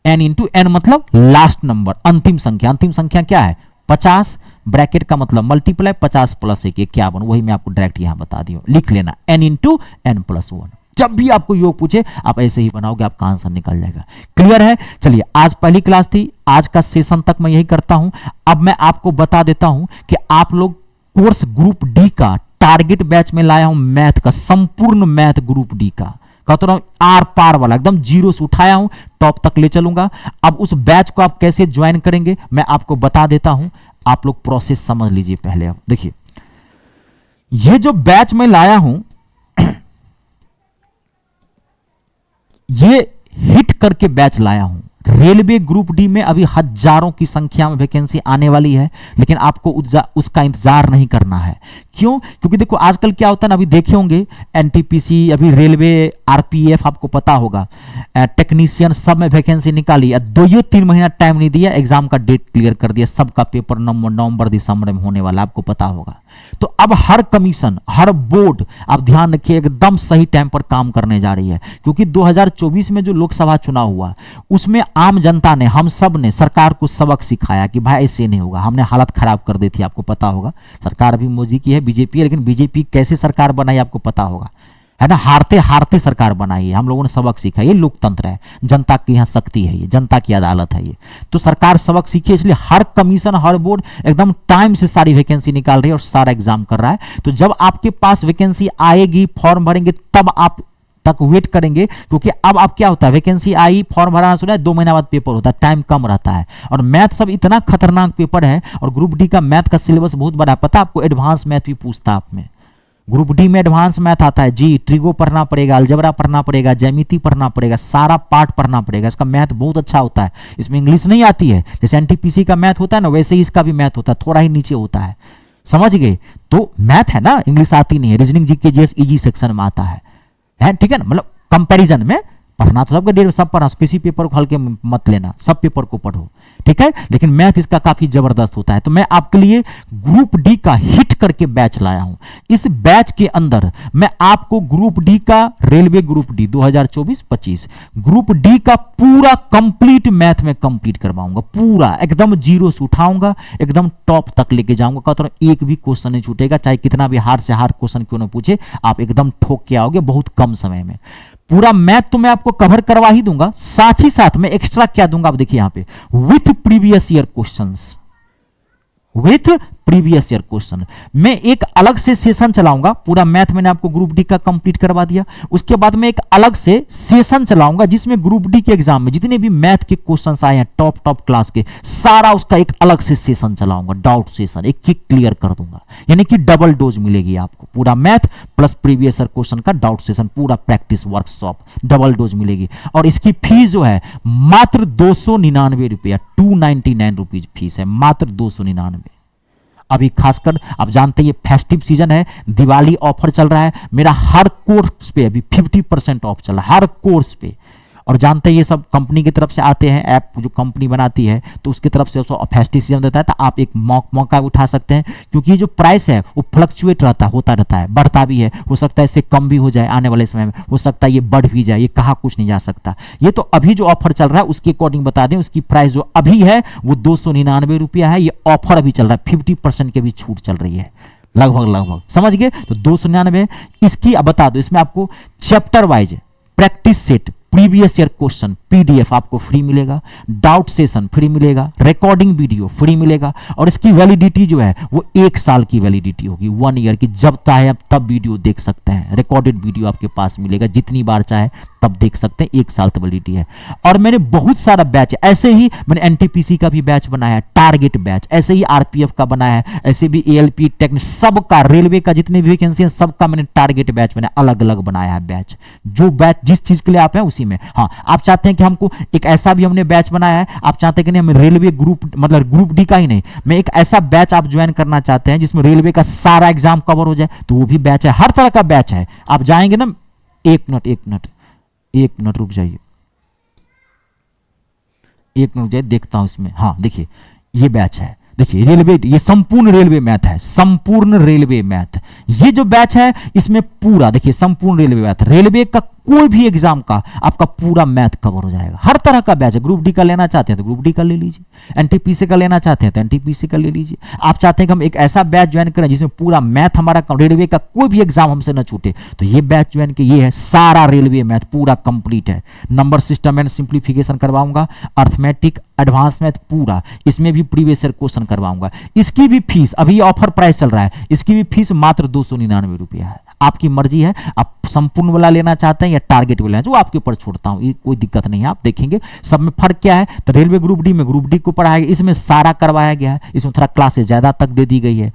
n इंटू n मतलब लास्ट नंबर, अंतिम संख्या। अंतिम संख्या क्या है, 50, ब्रैकेट का मतलब मल्टीप्लाई 50 प्लस 1 51, वही मैं आपको डायरेक्ट यहां बता दिया, लिख लेना n इंटू n प्लस 1। जब भी आपको योग पूछे आप ऐसे ही बनाओगे, आपका आंसर निकल जाएगा। क्लियर है। चलिए, आज पहली क्लास थी, आज का सेशन तक मैं यही करता हूं। अब मैं आपको बता देता हूं कि आप लोग कोर्स ग्रुप डी का टारगेट बैच में लाया हूं, मैथ का, संपूर्ण मैथ ग्रुप डी का, कहता हूं आर पार वाला, एकदम जीरो से उठाया हूं, टॉप तक ले चलूंगा। अब उस बैच को आप कैसे ज्वाइन करेंगे मैं आपको बता देता हूं, आप लोग प्रोसेस समझ लीजिए पहले। अब देखिए, ये जो बैच में लाया हूं ये हिट करके बैच लाया हूं। रेलवे ग्रुप डी में अभी हजारों की संख्या में वैकेंसी आने वाली है, लेकिन आपको उसका इंतजार नहीं करना है। क्यों? क्योंकि देखो आजकल क्या होता है ना, अभी देखे होंगे एनटीपीसी, अभी रेलवे, आरपीएफ, आपको पता होगा टेक्नीशियन, सब में वैकेंसी निकाली, 2-3 महीना टाइम नहीं दिया, एग्जाम का डेट क्लियर कर दिया, सबका पेपर नवंबर दिसंबर में होने वाला, आपको पता होगा। तो अब हर कमीशन, हर बोर्ड, आप ध्यान रखिए, एकदम सही टाइम पर काम करने जा रही है। क्योंकि 2024 में जो लोकसभा चुनाव हुआ उसमें आम जनता ने, हम सब ने सरकार को सबक सिखाया कि भाई ऐसे नहीं होगा। हमने हालत खराब कर दी थी, आपको पता होगा। सरकार अभी मोदी की है, बीजेपी है, लेकिन बीजेपी कैसे सरकार बनाई आपको पता होगा, है ना, हारते हारते सरकार बनाई है। हम लोगों ने सबक सीखा, ये लोकतंत्र है, जनता की यहाँ शक्ति है, ये जनता की अदालत है ये। तो सरकार सबक सीखी, इसलिए हर कमीशन, हर बोर्ड एकदम टाइम से सारी वैकेंसी निकाल रही है और सारा एग्जाम कर रहा है। तो जब आपके पास वैकेंसी आएगी, फॉर्म भरेंगे, तब आप तक वेट करेंगे। क्योंकि अब आप क्या होता है, वैकेंसी आई, फॉर्म भराना शुरू है, 2 महीना बाद पेपर होता है, टाइम कम रहता है। और मैथ सब इतना खतरनाक पेपर है, और ग्रुप डी का मैथ का सिलेबस बहुत बड़ा है। पता है आपको, एडवांस मैथ भी पूछता है आप में। ग्रुप डी में एडवांस मैथ आता है जी, ट्रिगो पढ़ना पड़ेगा, अलजेब्रा पढ़ना पड़ेगा, ज्यामिति पढ़ना पड़ेगा, सारा पार्ट पढ़ना पड़ेगा। इसका मैथ बहुत अच्छा होता है, इसमें इंग्लिश नहीं आती है। जैसे एनटीपीसी का मैथ होता है ना, वैसे ही इसका भी मैथ होता है, थोड़ा ही नीचे होता है, समझ गए। तो मैथ है ना, इंग्लिश आती नहीं है। Reasoning, GK, GS easy section में आता है, ठीक है ना। मतलब कंपैरिजन में पढ़ना तो सबका, सब पढ़ना, किसी पेपर को हल्के मत लेना, सब पेपर को पढ़ो, ठीक है। लेकिन मैथ इसका काफी जबरदस्त होता है। तो मैं आपके लिए ग्रुप डी का हिट करके बैच लाया हूं। इस बैच के अंदर मैं आपको ग्रुप डी का, railway group D 2024-25 group D का पूरा कंप्लीट मैथ में कंप्लीट करवाऊंगा, पूरा एकदम जीरो से उठाऊंगा, एकदम टॉप तक लेके जाऊंगा। कहता हूं एक भी क्वेश्चन नहीं छूटेगा, चाहे कितना भी हार्ड से हार्ड क्वेश्चन क्यों ना पूछे, आप एकदम ठोक के आओगे बहुत कम समय में। पूरा मैथ तो मैं आपको कवर करवा ही दूंगा, साथ ही साथ मैं एक्स्ट्रा क्या दूंगा, आप देखिए यहां पे, with previous year questions, with previous year question. मैं एक अलग से सेशन चलाऊंगा, पूरा मैथ मैंने आपको ग्रुप डी का कंप्लीट करवा दिया। उसके बाद मैं एक अलग से सेशन चलाऊंगा जिसमें ग्रुप डी के एग्जाम में जितने भी मैथ के क्वेश्चंस आए हैं टॉप क्लास के, सारा उसका एक अलग से सेशन चलाऊंगा, डाउट सेशन एक क्लियर कर दूंगा। यानी कि डबल डोज मिलेगी आपको, पूरा math plus previous year question का डाउट सेशन, पूरा प्रैक्टिस वर्कशॉप, डबल डोज मिलेगी। और इसकी फीस जो है मात्र 299 रुपया, 299 रुपीज फीस है, मात्र 299। अभी खासकर आप जानते हैं ये फेस्टिव सीजन है, दिवाली ऑफर चल रहा है, मेरा हर कोर्स पे अभी 50% ऑफ चल रहा है, हर कोर्स पे। और जानते हैं ये सब कंपनी की तरफ से आते हैं, ऐप जो कंपनी बनाती है तो उसकी तरफ से उसको फेस्टिव सीजन देता है, तो आप एक मौका उठा सकते हैं। क्योंकि जो प्राइस है वो फ्लक्चुएट होता रहता है, बढ़ता भी है, हो सकता है इससे कम भी हो जाए आने वाले समय में, हो सकता है ये बढ़ भी जाए, ये कहा कुछ नहीं जा सकता। ये तो अभी जो ऑफर चल रहा है उसके अकॉर्डिंग बता दें, उसकी प्राइस जो अभी है वो 299 रुपया है। ये ऑफर अभी चल रहा है, 50% की भी छूट चल रही है, लगभग समझ गए। तो 299 इसकी अब बता दो, इसमें आपको chapter wise practice set, previous year question, PDF आपको फ्री मिलेगा, डाउट सेशन फ्री मिलेगा, रिकॉर्डिंग वीडियो फ्री मिलेगा, और इसकी वैलिडिटी जो है वो 1 साल की वैलिडिटी होगी, 1 ईयर की। जब चाहे आप तब वीडियो देख सकते हैं, रिकॉर्डेड वीडियो आपके पास मिलेगा, जितनी बार चाहे तब देख सकते हैं, 1 साल तक वैलिडिटी है। और मैंने बहुत सारा बैच, ऐसे ही मैंने NTPC का भी बैच बनाया है, टारगेट बैच, ऐसे ही RPF का बनाया है, ऐसे भी ALP टेक्निक, सबका, रेलवे का जितने भी वैकेंसी है सबका मैंने टारगेट बैच मैंने अलग अलग बनाया है बैच। जो बैच जिस चीज के लिए आप हैं उसी में। हाँ, आप चाहते हैं कि हमको एक ऐसा भी हमने बैच बनाया है, आप चाहते हैं कि नहीं हम रेलवे ग्रुप, मतलब ग्रुप डी का ही नहीं, मैं एक ऐसा बैच आप ज्वाइन करना चाहते हैं जिसमें रेलवे का सारा एग्जाम कवर हो जाए, तो वो भी बैच है, हर तरह का बैच है। आप जाएंगे ना, एक मिनट रुक जाइए, देखता हूं इसमें। हाँ देखिए, ये बैच है, देखिए रेलवे, ये संपूर्ण रेलवे मैथ है, संपूर्ण रेलवे मैथ। ये जो बैच है इसमें पूरा देखिए संपूर्ण रेलवे मैथ, रेलवे का कोई भी एग्जाम का आपका पूरा मैथ कवर हो जाएगा, हर तरह का बैच है। ग्रुप डी का लेना चाहते हैं तो ग्रुप डी का ले लीजिए, NTPC का लेना चाहते हैं तो NTPC का ले लीजिए। आप चाहते हैं कि हम एक ऐसा बैच ज्वाइन करें जिसमें पूरा मैथ हमारा, रेलवे का कोई भी एग्जाम हमसे न छूटे, तो ये बैच ज्वाइन के, ये है सारा रेलवे मैथ पूरा कंप्लीट है। नंबर सिस्टम एंड सिंप्लीफिकेशन करवाऊंगा, अर्थमेटिक, एडवांस मैथ पूरा, इसमें भी प्रीवियस ईयर क्वेश्चन करवाऊंगा। इसकी भी फीस, अभी ऑफर प्राइस चल रहा है, इसकी भी फीस मात्र 299 रुपया है। आपकी मर्जी है, आप संपूर्ण वाला लेना चाहते हैं या टारगेट वाला, जो आपके ऊपर छोड़ता हूं, ये कोई दिक्कत नहीं है। आप देखेंगे सब में फर्क क्या है। तो रेलवे ग्रुप डी में ग्रुप डी को पढ़ाया गया, इसमें सारा करवाया गया है, इसमें थोड़ा क्लासेस ज्यादा तक दे दी गई है,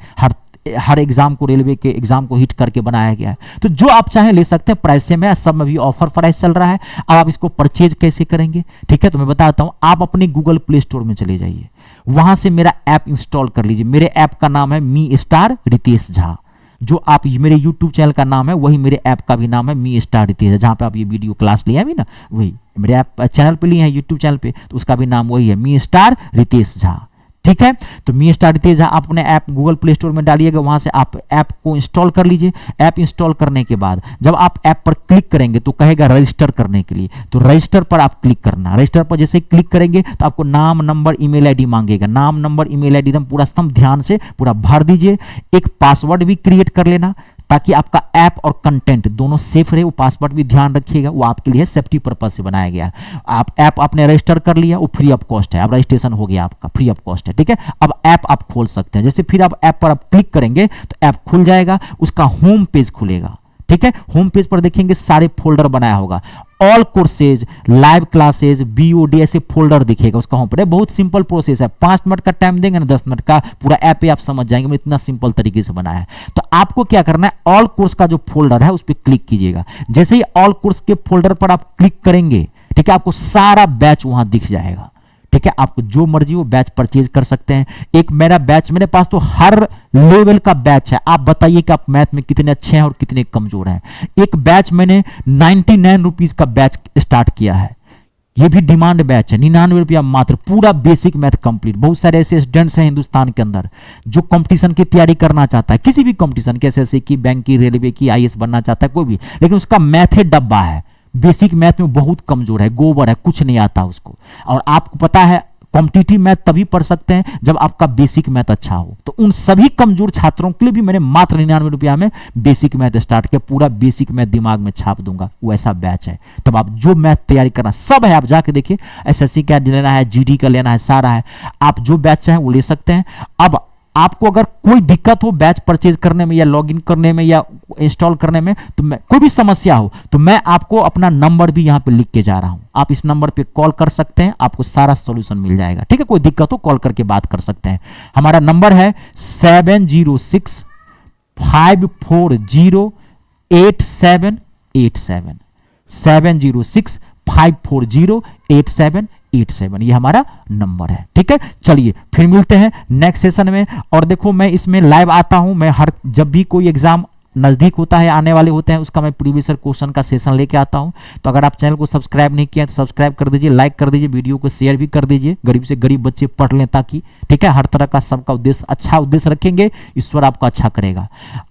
हर एग्जाम को, रेलवे के एग्जाम को हिट करके बनाया गया है। तो जो आप चाहें ले सकते हैं, प्राइस से में सब में भी ऑफर प्राइस चल रहा है। अब आप इसको परचेज कैसे करेंगे, ठीक है, तो मैं बताता हूं। आप अपने गूगल प्ले स्टोर में चले जाइए, वहां से मेरा ऐप इंस्टॉल कर लीजिए। मेरे ऐप का नाम है मी स्टार रितेश झा, जो आप मेरे YouTube चैनल का नाम है वही मेरे ऐप का भी नाम है मी स्टार रितेश है, जहां पे आप ये वीडियो क्लास लिए हैं भी ना, वही मेरे ऐप चैनल पे लिए हैं, YouTube चैनल पे, तो उसका भी नाम वही है, मी स्टार रितेश झा, ठीक है। तो मी स्टार रितेश झा, आप अपने ऐप गूगल प्ले स्टोर में डालिएगा, वहां से आप ऐप को इंस्टॉल कर लीजिए। ऐप इंस्टॉल करने के बाद जब आप ऐप पर क्लिक करेंगे तो कहेगा रजिस्टर करने के लिए, तो रजिस्टर पर आप क्लिक करना। रजिस्टर पर जैसे क्लिक करेंगे तो आपको नाम, नंबर, ईमेल आईडी मांगेगा। नाम, नंबर, ईमेल आईडी एकदम पूरा एकदम ध्यान से पूरा भर दीजिए। एक पासवर्ड भी क्रिएट कर लेना, ताकि आपका ऐप और कंटेंट दोनों सेफ रहे। वो पासवर्ड भी ध्यान रखिएगा, वो आपके लिए सेफ्टी पर्पज से बनाया गया है। आप ऐप आपने रजिस्टर कर लिया, वो फ्री ऑफ कॉस्ट है, अब रजिस्ट्रेशन हो गया आपका, फ्री ऑफ कॉस्ट है, ठीक है। अब ऐप आप खोल सकते हैं। जैसे फिर आप ऐप पर आप क्लिक करेंगे तो ऐप खुल जाएगा, उसका होम पेज खुलेगा, ठीक है। होम पेज पर देखेंगे सारे फोल्डर बनाया होगा, all courses, live classes, BOD ऐसे फोल्डर दिखेगा उसका होम पर। बहुत सिंपल प्रोसेस है, 5 मिनट का टाइम देंगे ना, 10 मिनट का पूरा ऐप पे आप समझ जाएंगे, मैंने इतना सिंपल तरीके से बनाया है। तो आपको क्या करना है, ऑल कोर्स का जो फोल्डर है उस पर क्लिक कीजिएगा। जैसे ही ऑल कोर्स के फोल्डर पर आप क्लिक करेंगे, ठीक है, आपको सारा बैच वहां दिख जाएगा, ठीक है। आपको जो मर्जी वो बैच परचेज कर सकते हैं। एक मेरा बैच, मेरे पास तो हर लेवल का बैच है। आप बताइए कि आप मैथ में कितने अच्छे हैं और कितने कमजोर हैं। एक बैच मैंने 99 रुपीज का बैच स्टार्ट किया है, ये भी डिमांड बैच है, 99 रुपया मात्र, पूरा बेसिक मैथ कंप्लीट। बहुत सारे ऐसे स्टूडेंट्स हैं हिंदुस्तान के अंदर जो कंपटीशन की तैयारी करना चाहता है, किसी भी कंपटीशन की, SSC की, बैंक की, रेलवे की, IAS बनना चाहता है कोई भी, लेकिन उसका मैथ डब्बा है, बेसिक मैथ में बहुत कमजोर है, गोबर है, कुछ नहीं आता उसको। और आपको पता है कॉम्पिटिटिव मैथ तभी पढ़ सकते हैं जब आपका बेसिक मैथ अच्छा हो। तो उन सभी कमजोर छात्रों के लिए भी मैंने मात्र 99 रुपया में बेसिक मैथ स्टार्ट किया, पूरा बेसिक मैथ दिमाग में छाप दूंगा, वो ऐसा बैच है। तब आप जो मैथ तैयारी करना सब है, आप जाके देखिए, SSC का लेना है, GD का लेना है, सारा है, आप जो बैच चाहें वो ले सकते हैं। अब आपको अगर कोई दिक्कत हो बैच परचेज करने में या लॉगिन करने में या इंस्टॉल करने में, तो मैं कोई भी समस्या हो तो मैं आपको अपना नंबर भी यहां पे लिख के जा रहा हूं, आप इस नंबर पे कॉल कर सकते हैं, आपको सारा सॉल्यूशन मिल जाएगा, ठीक है। कोई दिक्कत हो कॉल करके बात कर सकते हैं। हमारा नंबर है 706-540-8787, 706-540-8787, ये हमारा नंबर है, ठीक है। चलिए फिर मिलते हैं नेक्स्ट सेशन में। और देखो मैं इसमें लाइव आता हूं, मैं हर जब भी कोई एग्जाम नजदीक होता है, आने वाले होते हैं, उसका मैं प्रीवियस ईयर क्वेश्चन का सेशन लेके आता हूं। तो अगर आप चैनल को सब्सक्राइब नहीं किया तो सब्सक्राइब कर दीजिए, लाइक कर दीजिए, वीडियो को शेयर भी कर दीजिए, गरीब से गरीब बच्चे पढ़ लें ताकि, ठीक है, हर तरह का सबका उद्देश्य, अच्छा उद्देश्य रखेंगे, ईश्वर आपको अच्छा करेगा।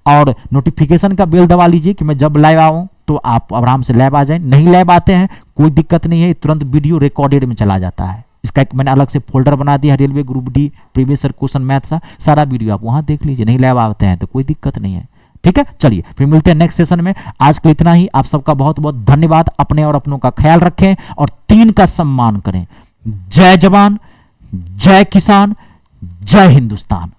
और नोटिफिकेशन का बेल दबा लीजिए कि मैं जब लाइव आऊं तो आप आराम से लैब आ जाएं। नहीं लैब आते हैं कोई दिक्कत नहीं है, तुरंत वीडियो रिकॉर्डेड में चला जाता है। इसका एक मैंने अलग से फोल्डर बना दिया, railway group D previous year question math सा सारा वीडियो आप वहां देख लीजिए। नहीं लैब आते हैं तो कोई दिक्कत नहीं है, ठीक है, चलिए फिर मिलते हैं नेक्स्ट सेशन में। आज के लिए इतना ही। आप सबका बहुत बहुत धन्यवाद। अपने और अपनों का ख्याल रखें और 3 का सम्मान करें। जय जवान, जय किसान, जय हिंदुस्तान।